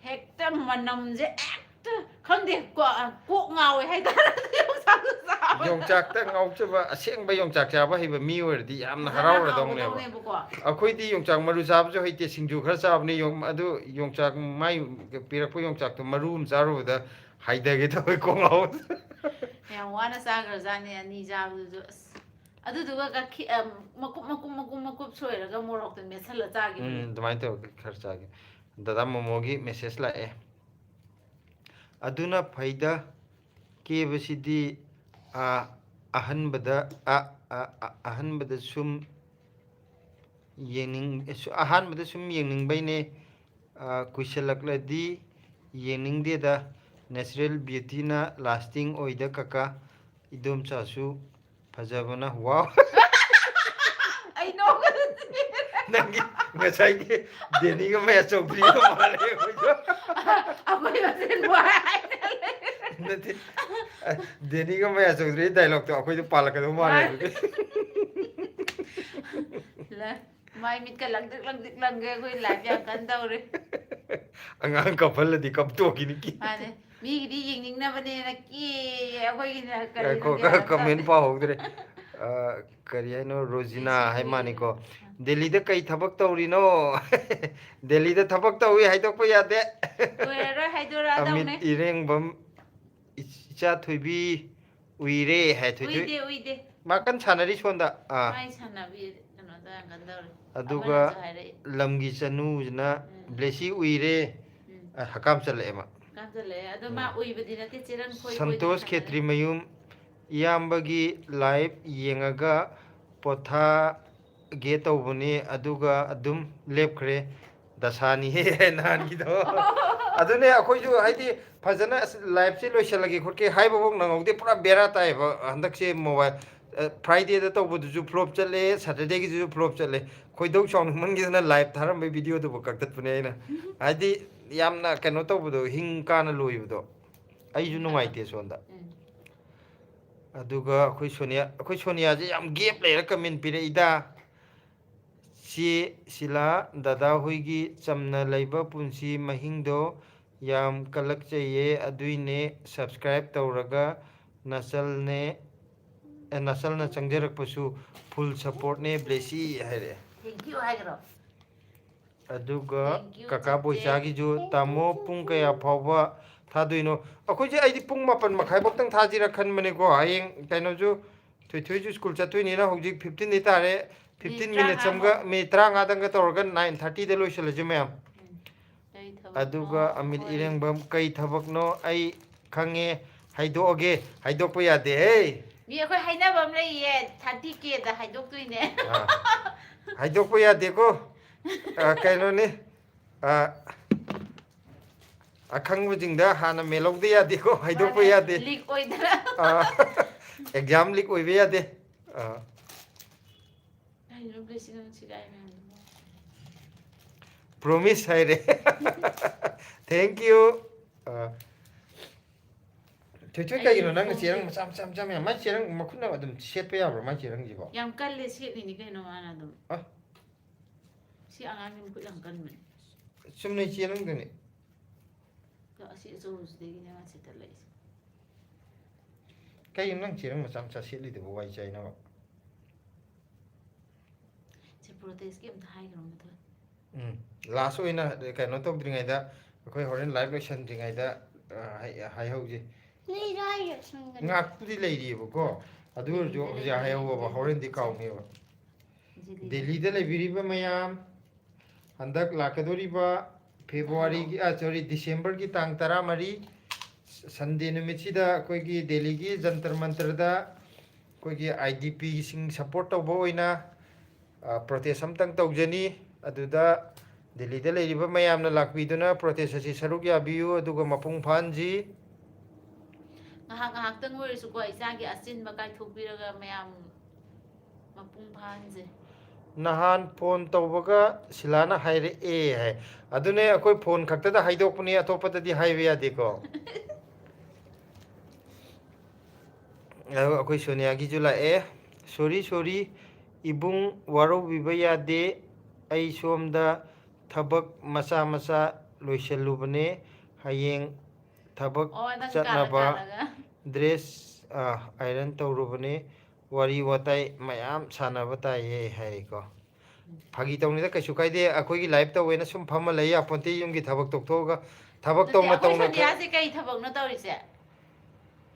ꯍꯦꯛꯇ ꯃꯅꯝꯁꯦ ꯍꯦꯛꯇ ꯈꯪꯗꯦ ꯀꯣꯛ ꯉꯥꯎꯋꯦ ꯍꯥꯏꯇꯥꯔꯦ ꯌꯣꯡꯆꯥꯛꯇꯣ ꯆꯥꯕꯗ ꯌꯣꯡꯆꯥꯛꯇ ꯉꯥꯎꯖꯕ ꯑꯁꯦꯡꯕ ꯌꯣꯡꯆꯥꯛ ꯆꯥꯕ ꯍꯩꯕ ꯃꯤ ꯑꯣꯏꯔꯗꯤ ꯌꯥꯝꯅ ꯐꯖꯅ ꯍꯔꯥꯎꯔꯗꯧꯅꯦꯕ ꯍꯥꯎꯒꯗꯧꯅꯦꯕꯀꯣ ꯑꯩꯈꯣꯏꯗꯤ ꯌꯣꯡꯆꯥꯛ ꯃꯔꯨ ꯆꯥꯕꯁꯨ ꯍꯩꯇꯦ ꯁꯤꯡꯖꯨ ꯈꯔ ꯆꯥꯕꯅꯤ ꯑꯗꯨ ꯌꯣꯡꯆꯥꯛ ꯃꯥꯏ ꯄꯤꯔꯛꯄ ꯌꯣꯡꯆꯥꯛꯇꯣ ꯃꯔꯨ ꯑꯃ ꯆꯥꯔꯨꯕꯗ ꯍꯥꯏꯊꯒꯦ ꯇꯧꯋꯦ ꯈꯣꯡ ꯉꯥꯎꯕꯗ ꯌꯥꯝ ꯋꯥꯅ ꯆꯥꯈ꯭ꯔꯖꯥꯠꯅꯦ ꯑꯅꯤ ꯆꯥꯕꯗꯨꯁꯨ ꯑꯁ ꯑꯗꯨꯗꯨꯒ ꯃꯀꯨꯞ ꯃꯀꯨꯞ ꯃꯀꯨꯞ ꯃꯀꯨꯞ ꯁꯣꯏꯔꯒ ꯃꯣꯔꯣꯛꯇ ꯃꯦꯠꯁꯤꯜꯂ ꯆꯥꯈꯤꯕꯅꯦ ꯑꯗꯨꯃꯥꯏꯅ ꯇꯧꯔꯒ ꯈꯔ ꯆꯥꯒꯦ ꯗꯗꯥ ꯃꯣꯃꯣꯒꯤ ꯃꯦꯁꯦꯖ ꯂꯥꯛꯑꯦ ꯑꯗꯨꯅ ꯐꯩꯗ ꯀꯦꯕꯁꯤꯗꯤ ꯑꯍꯟꯕꯗ ꯁꯨꯝ ꯑꯍꯥꯟꯕꯗ ꯁꯨꯝ ꯌꯦꯡꯅꯤꯡꯕꯩꯅꯦ ꯀꯨꯏꯁꯜꯂꯛꯂꯗꯤ ꯌꯦꯡꯅꯤꯡꯗꯦꯗ ꯅꯦꯆꯔꯦꯜ ꯕ꯭ꯌꯨꯇꯤꯅ ꯂꯥꯁꯇꯤꯡ ꯑꯣꯏꯗ ꯀꯀꯥ ꯏꯗꯣꯝꯆꯥꯁꯨ ꯐꯖꯕꯅ ꯋꯥꯎ ꯑꯩ ꯅꯣꯛꯀꯗꯣꯏꯅꯤ ꯅꯪꯒꯤ ꯉꯁꯥꯏꯒꯤ ꯗꯦꯅꯤꯒ ꯃꯌꯥ ꯆꯧꯗ꯭ꯔꯤꯒ ꯃꯥꯜꯂꯦ ꯑꯩꯈꯣꯏꯁꯨ ꯑꯩꯈꯣꯏ ꯃꯁꯦꯟ ꯋꯥꯏ ꯅꯠꯇꯦ ꯗꯦꯅꯤꯒ ꯃꯌꯥ ꯆꯧꯗ꯭ꯔꯤ ꯗꯥꯏꯂꯣꯛꯇꯣ ꯑꯩꯈꯣꯏꯗ ꯄꯥꯜꯂꯛꯀꯗꯧ ꯃꯥꯜꯂꯦ ꯑꯗꯨꯗꯤ ꯃꯥꯏ ꯃꯤꯠꯀ ꯂꯪꯇ꯭ꯔꯤꯛ ꯂꯪꯇ꯭ꯔꯤꯛ ꯂꯪꯒꯦ ꯑꯩꯈꯣꯏ ꯂꯥꯏꯐ ꯌꯥꯝ ꯀꯟꯅ ꯇꯧꯔꯤ ꯑꯉꯥꯡ ꯀꯞꯍꯜꯂꯗꯤ ꯀꯞꯇꯣꯛꯈꯤꯅꯤ ꯀꯤ ꯃꯥꯅꯦ ꯃꯤꯒꯤꯗꯤ ꯌꯦꯡꯅꯤꯡꯅꯕꯅꯦꯅ ꯑꯩꯈꯣꯏꯒꯤꯅ ꯀꯔꯤꯅꯣ ꯉꯥꯏꯈꯣ ꯒ꯭ꯌꯥꯟ ꯑꯃ ꯀꯃꯦꯟ ꯇꯥꯗꯦ ꯄꯥꯍꯧꯗ꯭ꯔꯦ ꯀꯔꯤ ꯍꯥꯏꯅꯣ ꯔꯣꯖꯤꯅꯥ ꯁꯤ ꯍꯥꯏ ꯀꯨꯏꯔꯦ ꯃꯥꯅꯤꯀꯣ ꯗꯦꯜꯂꯤꯗ ꯀꯩ ꯊꯕꯛ ꯇꯧꯔꯤꯅꯣ ꯗꯦꯜꯂꯤꯗ ꯊꯕꯛ ꯇꯧꯏ ꯍꯥꯏꯗꯣꯛꯄ ꯌꯥꯗꯦ ꯀꯨꯏꯔꯔꯣꯏ ꯑꯃꯤꯠ ꯍꯥꯏꯗꯣꯔꯛꯑꯗꯧꯅꯦ ꯏꯔꯦꯡꯕꯝ ꯏꯆꯥ ꯊꯣꯏꯕꯤ ꯎꯏꯔꯦ ꯍꯥꯏ ꯊꯣꯏꯊꯣꯏ ꯎꯏꯗꯦ ꯎꯏꯗꯦ ꯃꯥ ꯀꯟꯅ ꯁꯥꯟꯅꯔꯤ ꯁꯣꯟꯗ ꯃꯥꯏ ꯁꯥꯟꯅꯕꯤ ꯀꯩꯅꯣꯗ ꯌꯥꯝ ꯀꯟꯗꯧꯔꯤ ꯑꯗꯨꯒ ꯑꯃꯅꯁꯨ ꯍꯥꯏꯔꯛꯏ ꯂꯝꯒꯤ ꯆꯅꯨꯁꯤꯅ ꯎꯝ ꯕ꯭ꯂꯦꯁꯤ ꯎꯏꯔꯦ ꯎꯝ ꯍꯛꯀꯥꯝ ꯆꯜꯂꯛꯑꯦ ꯃꯥ ꯀꯥꯝꯖꯜꯂꯛꯑꯦ ꯑꯗꯣ ꯃꯥ ꯎꯏꯕꯗꯤ ꯅꯠꯇꯦ ꯆꯦꯔꯪ ꯐꯣꯏ ꯐꯣꯏꯗꯅ ꯁꯟꯇꯣꯁ ꯁꯥꯟꯅꯔꯤ ꯈꯦꯇ꯭ꯔꯤꯃꯌꯨꯝ ꯏꯌꯥꯝꯕꯒꯤ ꯂꯥꯏꯚ ꯌꯦꯡꯉꯒ ꯄꯣꯊꯥꯒꯦ ꯇꯧꯕꯅꯤ ꯑꯗꯨꯒ ꯑꯗꯨꯝ ꯂꯦꯞꯈ꯭ꯔꯦ ꯗꯁꯥꯅꯤꯍꯦ ꯅꯍꯥꯟꯒꯤꯗꯣ ꯑꯗꯨꯅꯦ ꯑꯩꯈꯣꯏꯁꯨ ꯍꯥꯏꯗꯤ ꯐꯖꯅ ꯑꯁ ꯂꯥꯏꯐꯁꯦ ꯂꯣꯏꯁꯤꯜꯂꯒꯦ ꯈꯣꯠꯀꯦ ꯍꯥꯏꯕꯐꯥꯎ ꯅꯪꯍꯧꯗꯦ ꯄꯨꯔꯥ ꯕꯦꯔꯥ ꯇꯥꯏꯌꯦꯕ ꯍꯟꯗꯛꯁꯦ ꯃꯣꯕꯥꯏꯜ ꯐ꯭ꯔꯥꯏꯗꯦꯗ ꯇꯧꯕꯗꯨꯁꯨ ꯐ꯭ꯂꯣꯞ ꯆꯠꯂꯦ ꯁꯇꯔꯗꯦꯒꯤꯗꯨꯁꯨ ꯐ꯭ꯂꯣꯞ ꯆꯠꯂꯦ ꯈꯣꯏꯗꯧ ꯆꯥꯎꯅꯤꯡꯃꯟꯈꯤꯗꯅ ꯂꯥꯏꯚ ꯊꯥꯔꯝꯕꯩ ꯚꯤꯗꯤꯑꯣꯗꯨꯕꯨ ꯀꯛꯊꯠꯄꯅꯦ ꯑꯩꯅ ꯍꯥꯏꯗꯤ ꯌꯥꯝꯅ ꯀꯩꯅꯣ ꯇꯧꯕꯗꯣ ꯍꯤꯡ ꯀꯥꯅ ꯂꯣꯏꯕꯗꯣ ꯑꯩꯁꯨ ꯅꯨꯡꯉꯥꯏꯇꯦ ꯁꯣꯝꯗ ꯎꯝ ꯑꯗꯨꯒ ꯑꯩꯈꯣꯏ ꯁꯣꯅꯤꯌꯥꯁꯦ ꯌꯥꯝ ꯒꯦꯞ ꯂꯩꯔ ꯀꯃꯦꯟ ꯄꯤꯔꯛꯏꯗ ꯆꯦ ꯁꯤꯂꯥ ꯗꯗꯥ ꯍꯣꯏꯒꯤ ꯆꯝꯅ ꯂꯩꯕ ꯄꯨꯟꯁꯤ ꯃꯍꯤꯡꯗꯣ ꯌꯥꯝ ꯀꯜꯂꯛꯆꯩꯌꯦ ꯑꯗꯨꯏꯅꯦ ꯁꯕꯁꯀ꯭ꯔꯥꯏꯞ ꯇꯧꯔꯒ ꯅꯆꯜꯅ ꯆꯪꯖꯔꯛꯄꯁꯨ ꯐꯨꯜ ꯁꯞꯄꯣꯔꯠꯅꯦ ꯕ꯭ꯂꯦꯁꯤ ꯍꯥꯏꯔꯛꯑꯦ ꯊꯦꯡꯀ꯭ꯌꯨ ꯍꯥꯏꯈ꯭ꯔꯣ ꯑꯗꯨꯒ ꯊꯦꯡꯀ꯭ꯌꯨ ꯀꯀꯥ ꯆꯤꯆꯦ ꯕꯣꯏꯆꯥꯒꯤꯁꯨ ꯇꯥꯃꯣ ꯄꯨꯡ ꯀꯌꯥ ꯐꯥꯎꯕ ꯊꯥꯗꯣꯏꯅꯣ ꯑꯩꯈꯣꯏꯁꯦ ꯑꯩꯗꯤ ꯄꯨꯡ 8:30ꯐꯧꯇꯪ ꯊꯥꯁꯤꯔ ꯈꯟꯕꯅꯦꯀꯣ ꯍꯌꯦꯡ ꯀꯩꯅꯣꯁꯨ ꯊꯣꯏꯊꯣꯏꯁꯨ ꯁ꯭ꯀꯨꯜ ꯆꯠꯇꯣꯏꯅꯤꯅ ꯍꯧꯖꯤꯛ 15ꯗꯤ ꯇꯥꯔꯦ ꯃꯤꯅꯤꯠ 15 ꯃꯤꯅꯠꯁ ꯑꯃꯒ 35ꯃꯨꯛ ꯃꯤꯅꯤꯠ 35ꯗꯪꯒ ꯇꯧꯔꯒ 9:30ꯗ ꯂꯣꯏꯁꯤꯜꯂꯁꯤ ꯃꯌꯥꯝ ꯀꯔꯤ ꯊꯕꯛꯅꯣ ꯑꯗꯨꯒ ꯑꯃꯤꯠ ꯍꯣꯏ ꯏꯔꯦꯡꯕꯝ ꯀꯩ ꯊꯕꯛꯅꯣ ꯑꯩ ꯈꯪꯉꯦ ꯍꯥꯏꯗꯣꯛꯑꯒꯦ ꯍꯥꯏꯗꯣꯛꯄ ꯌꯥꯗꯦꯍꯦ ꯃꯤ ꯑꯩꯈꯣꯏ ꯍꯥꯏꯅꯕ ꯑꯃ ꯂꯩꯌꯦ 30Kꯗ ꯍꯥꯏꯗꯣꯛꯇꯣꯏꯅꯦ ꯍꯥꯏꯗꯣꯛꯄ ꯌꯥꯗꯦꯀꯣ ꯀꯩꯅꯣꯅꯤ ꯑꯈꯪꯕꯁꯤꯡꯗ ꯍꯥꯟꯅ ꯃꯦꯜꯍꯧꯗ ꯌꯥꯗꯦꯀꯣ ꯍꯥꯏꯗꯣꯛꯄ ꯃꯥꯅꯦ ꯌꯥꯗꯦ ꯂꯤꯛ ꯑꯣꯏꯗꯅ ꯑꯦꯛꯖꯥꯝ ꯂꯤꯛ ꯑꯣꯏꯕ ꯌꯥꯗꯦ ꯑꯩꯅ ꯕ꯭ꯂꯦꯁꯤꯡ ꯅꯨꯡꯁꯤꯗꯥꯏ ꯃꯌꯥꯝꯗꯣ promise haire thank you Thủy cái gì nó đang cherang macam ya mai cherang makhunna adum set pa yabro mai cherang ji ko ꯌꯥꯝ ꯀꯜꯂꯦ ꯁꯦꯠꯂꯤꯅꯤ ꯀꯩꯅꯣ ꯃꯥꯅ ꯑꯗꯨꯝ Ah. ꯁꯤ ꯑꯉꯥꯡꯒꯤ ꯃꯈꯨꯠ ꯌꯥꯝ ꯀꯟꯕꯅꯦ sumne cherang dene ꯑꯁꯤ ꯑꯆꯧꯕꯁꯤꯗꯒꯤꯅꯦ ꯃꯥ ꯁꯦꯠꯇꯠꯂꯛꯏꯁꯦ kai nang cherang macam set li de wai chai na ꯁꯤ ꯄ꯭ꯔꯣꯇꯦꯁꯀꯤ ꯑꯝꯇ ꯍꯥꯏꯈ꯭ꯔꯣ ꯃꯊꯣꯏ last oina kaino tok dringai da akhoi horen live lotion dringai da hai hauji Ni raya sangani. ngak pudi leiri ko adu jo ja hai ho ba horen di kaw me ba Delhi da lebiri ba mayam handak lakadori ba February ki sorry December ki tang tara mari Sunday numit sida koi ki Delhi ki jantar mantar da koi ki IDP sing support to bo oina protest samtang tawjani aduda Delhi da leiriba mayam na lakbiduna protest asi saruk yabiu aduga mapung phanji ꯉꯥꯏꯍꯥꯛ ꯉꯥꯏꯍꯥꯛꯇꯪ ꯑꯣꯏꯔꯁꯨꯀꯣ ꯏꯆꯥꯒꯤ ꯑꯆꯤꯟꯕ ꯀꯥꯏꯊꯣꯛꯄꯤꯔꯒ ꯃꯌꯥꯝ ꯃꯄꯨꯡ ꯐꯥꯍꯟꯁꯦ nahan phone tawbaga silana haire e hai adune akoi phone khakta da haidokpuni atopada di haibe yade ko akoi Sonia gi jula e sorry ibung waro biba yade ai somda thabak macha loiselubane hayeng thabak ꯑꯣ ꯅꯪ ꯀꯥꯜꯂ chatnaba ꯀꯥꯜꯂꯒ dress iron tawrubane wari watai mayam sanaba tai he hai ko phagi tawni da kaisu kaide akoi gi live tawena sum phama lei aponte yumgi thabak toktoga thabak tawna ꯑꯩꯈꯣꯏ tawna ꯁꯣꯅꯤꯌꯥꯁꯦ ꯀꯩ ꯊꯕꯛꯅꯣ ꯇꯧꯔꯤꯁꯦ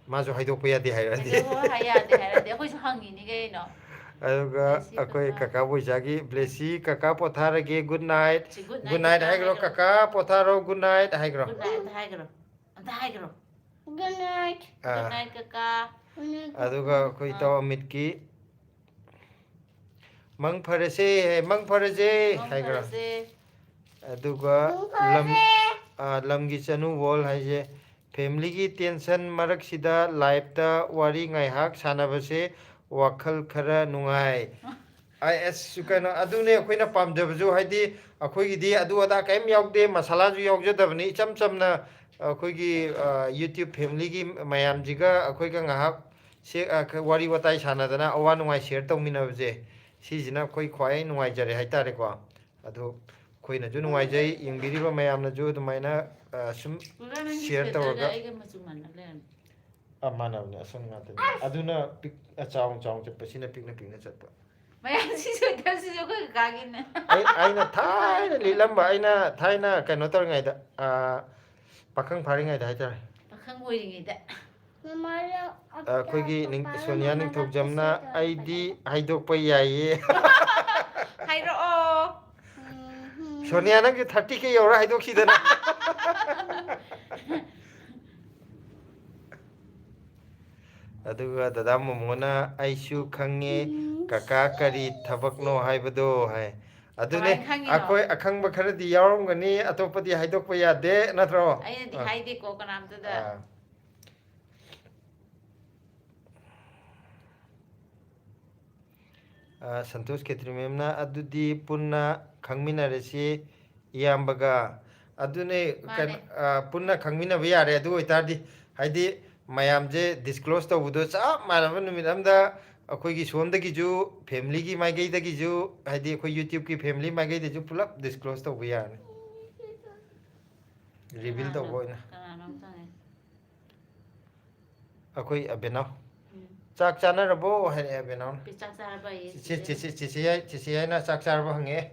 majo haidokpa yade hairandi ꯀꯩꯗꯧꯕ ꯍꯥꯏ ꯌꯥꯗꯦ ꯍꯥꯏꯔꯗꯤ ꯑꯩꯈꯣꯏꯁꯨ ꯍꯪꯉꯤꯅꯤ ꯀꯩꯅꯣ aduga akoi kaka boijagi blessi kaka potharage good night ꯁꯤ good night haigro kaka potharo good night haigro good night ꯑꯝꯇ ꯍꯥꯏꯈ꯭ꯔꯣ ꯑꯝꯇ ꯍꯥꯏꯈ꯭ꯔꯣ Good night. ꯒꯨꯗ ꯅꯥꯏꯠ ꯀꯀꯥ Good night. aduga akoi taw amit ki mang pharase haigro ꯐꯔꯁꯦ aduga lamgi chanu wall haije family gi tension marak sida life ta wari ngai hak sanabase wakhal khara nungai IS sukana adune akoina pamjabju haidi akoi gi adu ada kaim yaude masala ju yaujadabni cham chamna akoi gi YouTube family gi mayam jiga akoi ga ngahak se wari watai sanadana awa nungai share tawminabje sijina koi khwai nungai jare haitare ko adu koina ju nungai jai yingbiriba mayamna ju dumaina sum ꯄꯨꯔꯥ ꯅꯪꯒꯤ share ꯁ꯭ꯋꯦꯇꯔꯒ tawraga ꯑꯩꯒ ꯃꯆꯨ ꯃꯥꯟꯅ ꯂꯩꯔꯝꯃꯤ amanabne asang ngatani aduna pik chawng chappa sina pikna chatpa ꯃꯌꯥꯝꯁꯤ ꯁ꯭ꯋꯦꯇꯔꯁꯤꯁꯨ ꯑꯩꯈꯣꯏ ꯀꯀꯥꯒꯤꯅꯦ aina thaina lilamba aina thaina kaino torngaida pakhang pharingaida haitare ꯄꯥꯈꯪ ꯑꯣꯏꯔꯤꯉꯩꯗ Mama, ꯑꯩꯈꯣꯏꯒꯤ ꯁꯣꯅꯤꯌꯥ ꯅꯤꯡꯊꯧꯖꯝꯅ ꯑꯩꯗꯤ ꯍꯥꯏꯗꯣꯛꯄ ꯌꯥꯏꯌꯦ ꯍꯥꯏꯔꯛꯑꯣ ꯁꯣꯅꯤꯌꯥ ꯅꯪꯁꯨ 30K ꯌꯧꯔ ꯍꯥꯏꯗꯣꯛꯈꯤꯗꯅ ꯑꯗꯨꯒ ꯗꯗꯥ ꯃꯣꯃꯣꯅ ꯑꯩꯁꯨ ꯈꯪꯉꯦ ꯀꯀꯥ ꯀꯔꯤ ꯊꯕꯛꯅꯣ ꯍꯥꯏꯕꯗꯣ ꯍꯥꯏ ꯑꯗꯨꯅꯦ ꯑꯩꯈꯣꯏ ꯑꯈꯪꯕ ꯈꯔꯗꯤ ꯌꯥꯎꯔꯝꯒꯅꯤ ꯑꯇꯣꯞꯄꯗꯤ ꯍꯥꯏꯗꯣꯛꯄ ꯌꯥꯗꯦ ꯅꯠꯇ꯭ꯔꯣ ꯑꯩꯅꯗꯤ ꯍꯥꯏꯗꯦꯀꯣ ꯀꯅꯥꯝꯇꯗ Santosh Khetri memna adudi punna khangminarasi iyambaga adune punna khangminaba yare adu oitardi haidi mayamje disclose tawbudo cha manaba numit amda akoigi somdagi ju family gi maigai dagi ju haidi akoi YouTube ki family maigai de ju pulap disclose tawbu yarne reveal tawbo ina akoi abenaw chak chanarabo hai abenaw ꯆꯥꯛ ꯆꯥꯔꯕ Cici ai na sak sar ba hange.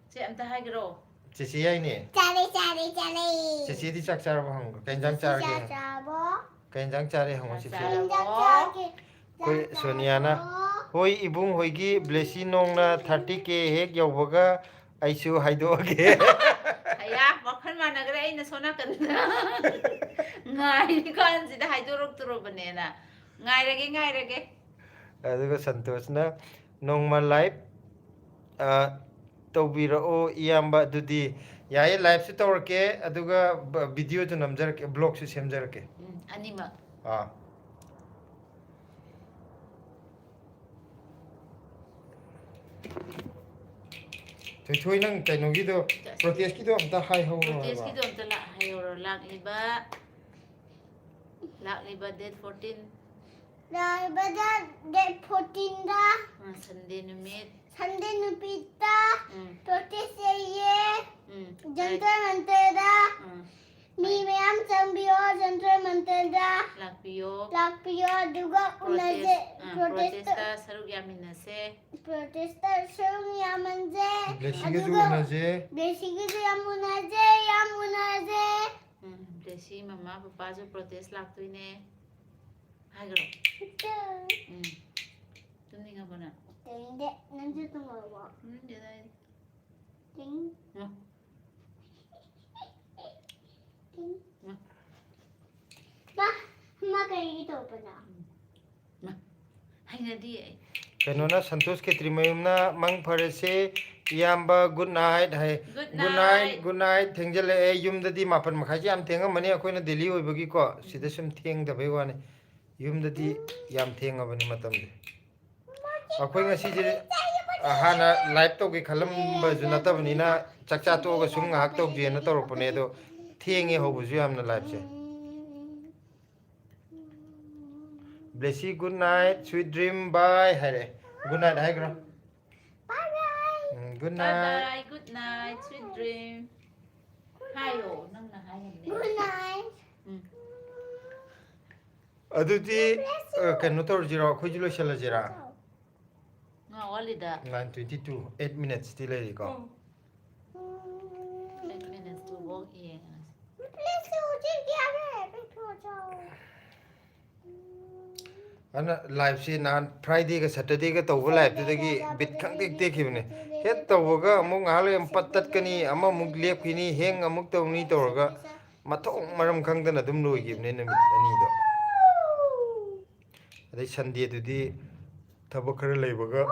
ꯁꯤ ꯑꯝꯇ ꯍꯥꯏꯈ꯭ꯔꯣ Cici ai ni. Cari. Cici di sak sar ba hang. Kenjang char ge. Sabo. Kenjang char hang Cici. Koi Koi Sonia na. Hoi ibung hoi gi blessi nong na 30K hek yaubaga aisu haido ge. ꯑꯌꯥ ꯋꯥꯈꯜ ꯃꯥꯟꯅꯈ꯭ꯔꯦ ꯑꯩꯅ ꯁꯣꯝ ꯅꯥꯀꯟꯗ ꯉꯥꯏꯔꯤ ꯀꯥꯟꯁꯤꯗ ꯍꯥꯏꯗꯣꯔꯛꯇꯣꯔꯕꯅꯦꯅ ꯉꯥꯏꯔꯒꯦ Aduga Santoshna nongma live tawbirao iyamba adudi yaye live su tawrake aduga video tu namjarake blog su semjarake. ꯑꯅꯤꯃꯛ ꯊꯣꯏꯊꯣꯏ ꯅꯪ ꯀꯩꯅꯣꯒꯤꯗꯣ ꯄ꯭ꯔꯣꯇꯦꯁꯀꯤꯗꯣ ꯑꯝꯇ ꯍꯥꯏꯍꯧꯔꯣ ꯍꯥꯏꯕ ꯄ꯭ꯔꯣꯇꯦꯁꯀꯤꯗꯣ ꯑꯝꯇ ꯍꯥꯏꯍꯧꯔꯣ ꯂꯥꯛꯂꯤꯕ ꯗꯦꯠ 14 ꯂꯥꯛꯏꯕꯗ date 14ꯗ ꯁꯟꯗꯦ ꯅꯨꯃꯤꯠ Sunday nupita ꯎꯝ protest ye ꯎꯝ jantar mantar mi mayam chambiyo jantar mantar ꯂꯥꯛꯄꯤꯌꯣ lakpiyo aduga unaje ꯄ꯭ꯔꯣꯇꯦꯁꯇ ꯁꯔꯨꯛ ꯌꯥꯃꯤꯟꯅꯁꯦ protester sung yamanje ꯕ꯭ꯂꯦꯁꯤꯒꯁꯨ ꯎꯅꯁꯦ besigidu yamunaje ꯕ꯭ꯂꯦꯁꯤ ꯃꯃꯥ ꯄꯄꯥꯁꯨ ꯄ꯭ꯔꯣꯇꯦꯁ ꯂꯥꯛꯇꯣꯏꯅꯦ ꯍꯥꯏꯈ꯭ꯔꯣ ꯇꯨꯝꯅꯤꯡꯉꯕꯣ ꯅꯪ Tende nanju tumorwa ting ma kari to pada ꯍꯩꯅꯗꯤ ꯑꯩ ꯀꯩꯅꯣꯅ ꯁꯟꯇꯣꯁ ꯈꯦꯇ꯭ꯔꯤꯃꯌꯨꯝꯅ ꯃꯪ ꯐꯔꯁꯦ ꯏꯌꯥꯝꯕ ꯒꯨꯗ ꯅꯥꯏꯠ ꯍꯥꯏ ꯒꯨꯗ ꯅꯥꯏꯠ ꯊꯦꯡꯖꯜꯂꯛꯑꯦ ꯌꯨꯝꯗꯗꯤ 9:30ꯁꯦ ꯌꯥꯝ ꯊꯦꯡꯉꯝꯃꯅꯤ ꯑꯩꯈꯣꯏꯅ ꯗꯦꯜꯂꯤ ꯑꯣꯏꯕꯒꯤꯀꯣ ꯁꯤꯗ ꯁꯨꯝ ꯊꯦꯡꯗꯕꯩ ꯋꯥꯅꯤ ꯌꯨꯝꯗꯗꯤ ꯌꯥꯝ ꯊꯦꯡꯉꯕꯅꯤ ꯃꯇꯝꯁꯦ ꯑꯩꯈꯣꯏ ꯉꯁꯤꯁꯦ ꯍꯥꯟꯅ ꯂꯥꯏꯚ ꯇꯧꯒꯦ ꯈꯜꯂꯝꯕꯁꯨ ꯅꯠꯇꯕꯅꯤꯅ ꯆꯥꯛꯆꯥ ꯇꯣꯛꯑꯒ ꯁꯨꯝ ꯉꯥꯏꯍꯥꯛ ꯇꯧꯒꯦꯅ ꯇꯧꯔꯛꯄꯅꯦ ꯑꯗꯣ ꯊꯦꯡꯉꯦ ꯍꯧꯕꯁꯨ ꯌꯥꯝꯅ ꯂꯥꯏꯚꯁꯦ ꯕ꯭ꯂꯦꯁꯤ good night sweet dream bye ꯍꯥꯏꯔꯛꯑꯦ ꯒꯨꯗ ꯅꯥꯏꯠ ꯍꯥꯏꯈ꯭ꯔꯣ good bye night bye good night sweet dream ꯍꯥꯏꯌꯣ ꯅꯪꯅ ꯍꯥꯏꯒꯅꯦ good night ꯑꯗꯨꯗꯤ ꯀꯩꯅꯣ ꯇꯧꯔꯁꯤꯔꯣ ꯑꯩꯈꯣꯏꯁꯨ ꯂꯣꯏꯁꯤꯜꯂꯁꯤꯔꯥ ꯋꯥꯠꯂꯤꯗ 9:22 8 minutes T ꯂꯩꯔꯤꯀꯣ 8 minutes to walk ꯌꯦꯡꯉꯁꯤ please uji gyare bithoja ꯑꯗꯨꯅ ꯂꯥꯏꯚꯁꯤ ꯅꯍꯥꯟ ꯐ꯭ꯔꯥꯏꯗꯦꯒ ꯁꯇꯔꯗꯦꯒ ꯇꯧꯕ ꯂꯥꯏꯚꯇꯨꯗꯒꯤ ꯕꯤꯠ ꯈꯪꯇꯦꯛ ꯇꯦꯛꯈꯤꯕꯅꯦ ꯍꯦꯛ ꯇꯧꯕꯒ ꯑꯃꯨꯛ ꯉꯥꯏꯍꯥꯛ ꯂꯩ ꯑꯃꯨꯛ ꯄꯠ ꯇꯠꯀꯅꯤ ꯑꯃꯃꯨꯛ ꯂꯦꯞꯈꯤꯅꯤ ꯍꯦꯡ ꯑꯃꯨꯛ ꯇꯧꯅꯤ ꯇꯧꯔꯒ ꯃꯊꯣꯡ ꯃꯔꯝ ꯈꯪꯗꯅ ꯑꯗꯨꯝ ꯂꯣꯏꯈꯤꯕꯅꯦ ꯅꯨꯃꯤꯠ ꯑꯅꯤꯗꯣ ꯑꯗꯩ ꯁꯟꯗꯦꯗꯨꯗꯤ ꯊꯕꯛ ꯈꯔ ꯂꯩꯕꯒ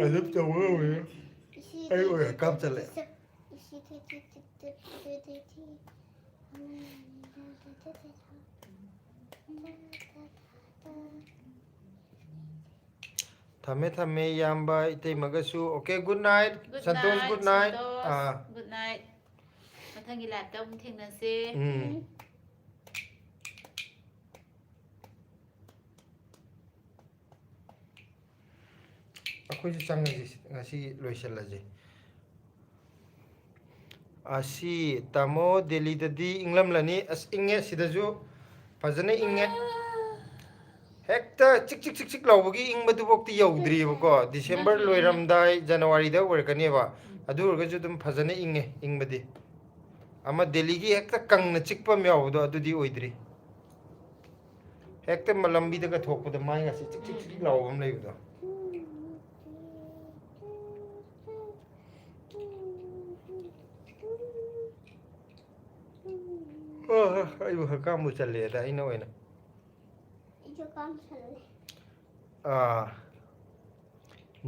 ꯑꯗꯨꯝ ꯇꯧꯕ ꯉꯝꯃꯦ ꯑꯩ ꯑꯣꯏꯅ ꯍꯀꯥꯝ ꯆꯜꯂꯛꯑꯦ ꯊꯝꯃꯦ ꯊꯝꯃꯦ ꯏꯌꯥꯝꯕ ꯏꯇꯩꯃꯒꯁꯨ okay good night Santosh good night good night ꯃꯊꯪꯒꯤ ꯂꯥꯏꯚꯇ ꯑꯃꯨꯛ ꯊꯦꯡꯅꯁꯦ ꯑꯩꯈꯣꯏꯁꯨ ꯆꯪꯉꯁꯤ ꯉꯁꯤ ꯂꯣꯏꯁꯤꯜꯂꯁꯤ ꯑꯁꯤ ꯇꯥꯃꯣ ꯗꯦꯜꯂꯤꯗꯗꯤ ꯏꯪꯂꯝꯂꯅꯤ ꯑꯁ ꯏꯪꯉꯦ ꯁꯤꯗꯁꯨ ꯐꯖꯅ ꯏꯪꯉꯦ ꯍꯦꯛꯇ ꯆꯤꯛ ꯆꯤꯛ ꯆꯤꯛ ꯆꯤꯛ ꯂꯥꯎꯕꯒꯤ ꯏꯪꯕꯗꯨꯐꯥꯎꯇꯤ ꯌꯧꯗ꯭ꯔꯤꯕꯀꯣ ꯗꯤꯁꯦꯝꯕꯔ ꯂꯣꯏꯔꯝꯗꯥꯏ ꯖꯅꯋꯥꯔꯤꯗ ꯑꯣꯏꯔꯛꯀꯅꯦꯕ ꯑꯗꯨ ꯑꯣꯏꯔꯒꯁꯨ ꯑꯗꯨꯝ ꯐꯖꯅ ꯏꯪꯉꯦ ꯏꯪꯕꯗꯤ ꯑꯃ ꯗꯦꯜꯂꯤꯒꯤ ꯍꯦꯛꯇ ꯀꯪꯅ ꯆꯤꯛꯄ ꯑꯃ ꯌꯥꯎꯕꯗꯣ ꯑꯗꯨꯗꯤ ꯑꯣꯏꯗ꯭ꯔꯤ ꯍꯦꯛꯇ ꯂꯝꯕꯤꯗꯒ ꯊꯣꯛꯄꯗ ꯃꯥꯏꯒꯁꯤ ꯆꯤꯛ ꯆꯤꯛ ꯆꯤꯛ ꯂꯥꯎꯕ ꯑꯃ ꯂꯩꯕꯗꯣ ꯑꯩꯕꯨ ꯍꯛꯀꯥꯝꯕꯨ ꯆꯜꯂꯦꯗ ꯑꯩꯅ ꯑꯣꯏꯅ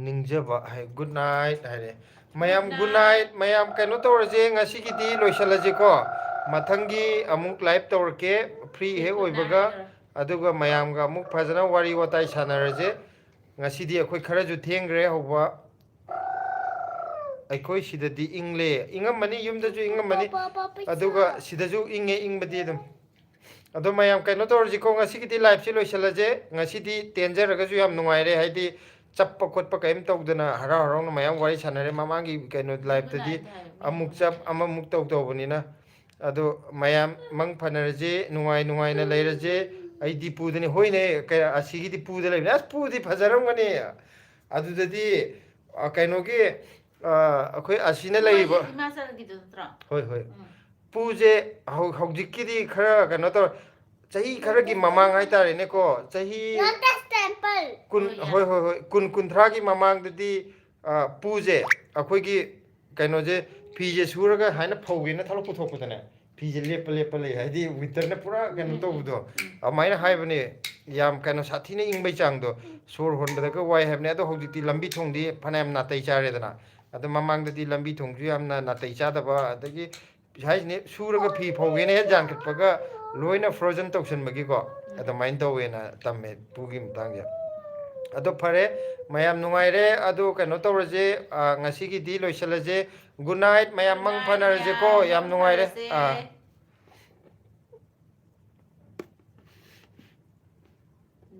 ꯅꯤꯡꯖꯕ ꯍꯥꯏ ꯒꯨꯗ ꯅꯥꯏꯠ ꯍꯥꯏꯔꯦ ꯃꯌꯥꯝ ꯒꯨꯗ ꯅꯥꯏꯠ ꯃꯌꯥꯝ ꯀꯩꯅꯣ ꯇꯧꯔꯁꯦ ꯉꯁꯤꯒꯤꯗꯤ ꯂꯣꯏꯁꯤꯜꯂꯁꯤꯀꯣ ꯃꯊꯪꯒꯤ ꯑꯃꯨꯛ ꯂꯥꯏꯚ ꯇꯧꯔꯛꯀꯦ ꯐ꯭ꯔꯤ ꯍꯦꯛ ꯑꯣꯏꯕꯒ ꯑꯗꯨꯒ ꯃꯌꯥꯝꯒ ꯑꯃꯨꯛ ꯐꯖꯅ ꯋꯥꯔꯤ ꯋꯥꯇꯥꯏ ꯁꯥꯟꯅꯔꯁꯦ ꯉꯁꯤꯗꯤ ꯑꯩꯈꯣꯏ ꯈꯔꯁꯨ ꯊꯦꯡꯈ꯭ꯔꯦ ꯍꯧꯕ ꯑꯩꯈꯣꯏ ꯁꯤꯗꯗꯤ ꯏꯪꯂꯦ ꯏꯪꯉꯝꯃꯅꯤ ꯌꯨꯝꯗꯁꯨ ꯏꯪꯉꯝꯃꯅꯤ ꯑꯗꯨꯒ ꯁꯤꯗꯁꯨ ꯏꯪꯉꯦ ꯏꯪꯕꯗꯤ ꯑꯗꯨꯝ ꯑꯗꯣ ꯃꯌꯥꯝ ꯀꯩꯅꯣ ꯇꯧꯔꯁꯤꯀꯣ ꯉꯁꯤꯒꯤꯗꯤ ꯂꯥꯏꯚꯁꯤ ꯂꯣꯏꯁꯤꯜꯂꯁꯦ ꯉꯁꯤꯗꯤ ꯇꯦꯟꯖꯔꯒꯁꯨ ꯌꯥꯝ ꯅꯨꯡꯉꯥꯏꯔꯦ ꯍꯥꯏꯗꯤ ꯆꯞꯄ ꯈꯣꯠꯄ ꯀꯔꯤꯝ ꯇꯧꯗꯅ ꯍꯔꯥꯎ ꯍꯔꯥꯎꯅ ꯃꯌꯥꯝ ꯋꯥꯔꯤ ꯁꯥꯟꯅꯔꯦ ꯃꯃꯥꯡꯒꯤ ꯀꯩꯅꯣ ꯂꯥꯏꯚꯇꯗꯤ ꯑꯃꯨꯛ ꯆꯞ ꯑꯃꯃꯨꯛ ꯇꯧꯕꯅꯤꯅ ꯑꯗꯣ ꯃꯌꯥꯝ ꯃꯪ ꯐꯅꯔꯁꯦ ꯅꯨꯡꯉꯥꯏ ꯅꯨꯡꯉꯥꯏꯅ ꯂꯩꯔꯁꯦ ꯑꯩ ꯗꯤꯄꯨꯗꯅꯤ ꯍꯣꯏꯅꯦ ꯑꯁꯤꯒꯤ ꯗꯤꯄꯨꯗ ꯂꯩꯕꯅꯦ ꯑꯁ ꯄꯨꯗꯤ ꯐꯖꯔꯝꯒꯅꯤ ꯑꯗꯨꯗꯗꯤ ꯀꯩꯅꯣꯒꯤ ꯑꯩꯈꯣꯏ ꯑꯁꯤꯅ ꯂꯩꯔꯤꯕ ꯍꯤꯃꯥꯆꯜꯒꯤꯗꯨ ꯅꯠꯇ꯭ꯔꯣ ꯍꯣꯏ ꯍꯣꯏ ꯄꯨꯁꯦ ꯍꯧꯖꯤꯛꯀꯤꯗꯤ ꯈꯔ ꯀꯩꯅꯣ ꯇꯧꯔ ꯆꯍꯤ ꯈꯔꯒꯤ ꯃꯃꯥꯡ ꯍꯥꯏꯇꯥꯔꯦꯅꯦꯀோ ꯆꯍꯤ ꯍꯣꯏ ꯍꯣꯏ ꯍꯣꯏ 10-20ꯒꯤ ꯃꯃꯥꯡꯗꯗꯤ ꯄꯨꯁꯦ ꯑꯩꯈꯣꯏꯒꯤ ꯀꯩꯅꯣꯁꯦ ꯐꯤꯁꯦ ꯁꯨꯔꯒ ꯍꯥꯏꯅ ꯐꯧꯒꯦꯅ ꯊꯂꯛ ꯄꯨꯊꯣꯛꯄꯗꯅꯦ ꯐꯤꯁꯦ ꯂꯦꯞꯄ ꯂꯦꯞꯄ ꯂꯩ ꯍꯥꯏꯗꯤ ꯋꯤꯟꯇꯔꯅ ꯄꯨꯔꯥ ꯀꯩꯅꯣ ꯇꯧꯕꯗꯣ ꯑꯗꯨꯃꯥꯏꯅ ꯍꯥꯏꯕꯅꯦ ꯌꯥꯝ ꯀꯩꯅꯣ ꯁꯥꯊꯤꯅ ꯏꯪꯕꯩ ꯆꯥꯡꯗꯣ ꯁꯣꯔ ꯍꯣꯟꯕꯗꯒ ꯋꯥꯏ ꯍꯥꯏꯕꯅꯦ ꯑꯗꯣ ꯍꯧꯖꯤꯛꯇꯤ ꯂꯝꯕꯤ ꯊꯣꯡꯗꯤ ꯐꯅꯌꯥꯝ ꯅꯥꯇꯩ ꯆꯥꯔꯦꯗꯅ ꯑꯗꯣ ꯃꯃꯥꯡꯗꯗꯤ ꯂꯝꯕꯤ ꯊꯣꯡꯁꯨ ꯌꯥꯝꯅ ꯅꯥꯇꯩ ꯆꯥꯗꯕ ꯑꯗꯒꯤ ꯍꯥꯏꯁꯤꯅꯦ ꯁꯨꯔꯒ ꯐꯤ ꯐꯧꯒꯦꯅ ꯍꯦꯛ ꯌꯥꯟꯈꯠꯄꯒ ꯂꯣꯏꯅ ꯐ꯭ꯔꯣꯖꯟ ꯇꯧꯁꯟꯕꯒꯤꯀꯣ ꯑꯗꯨꯃꯥꯏꯅ ꯇꯧꯋꯦꯅ ꯇꯝꯃꯦ ꯄꯨꯒꯤ ꯃꯇꯥꯡꯁꯦ ꯑꯗꯣ ꯐꯔꯦ ꯃꯌꯥꯝ ꯅꯨꯡꯉꯥꯏꯔꯦ ꯑꯗꯣ ꯀꯩꯅꯣ ꯇꯧꯔꯁꯦ ꯉꯁꯤꯒꯤꯗꯤ ꯂꯣꯏꯁꯤꯜꯂꯁꯦ ꯒꯨꯗ ꯅꯥꯏꯠ ꯃꯌꯥꯝ ꯃꯪ ꯐꯅꯔꯁꯦꯀꯣ ꯌꯥꯝ ꯅꯨꯡꯉꯥꯏꯔꯦ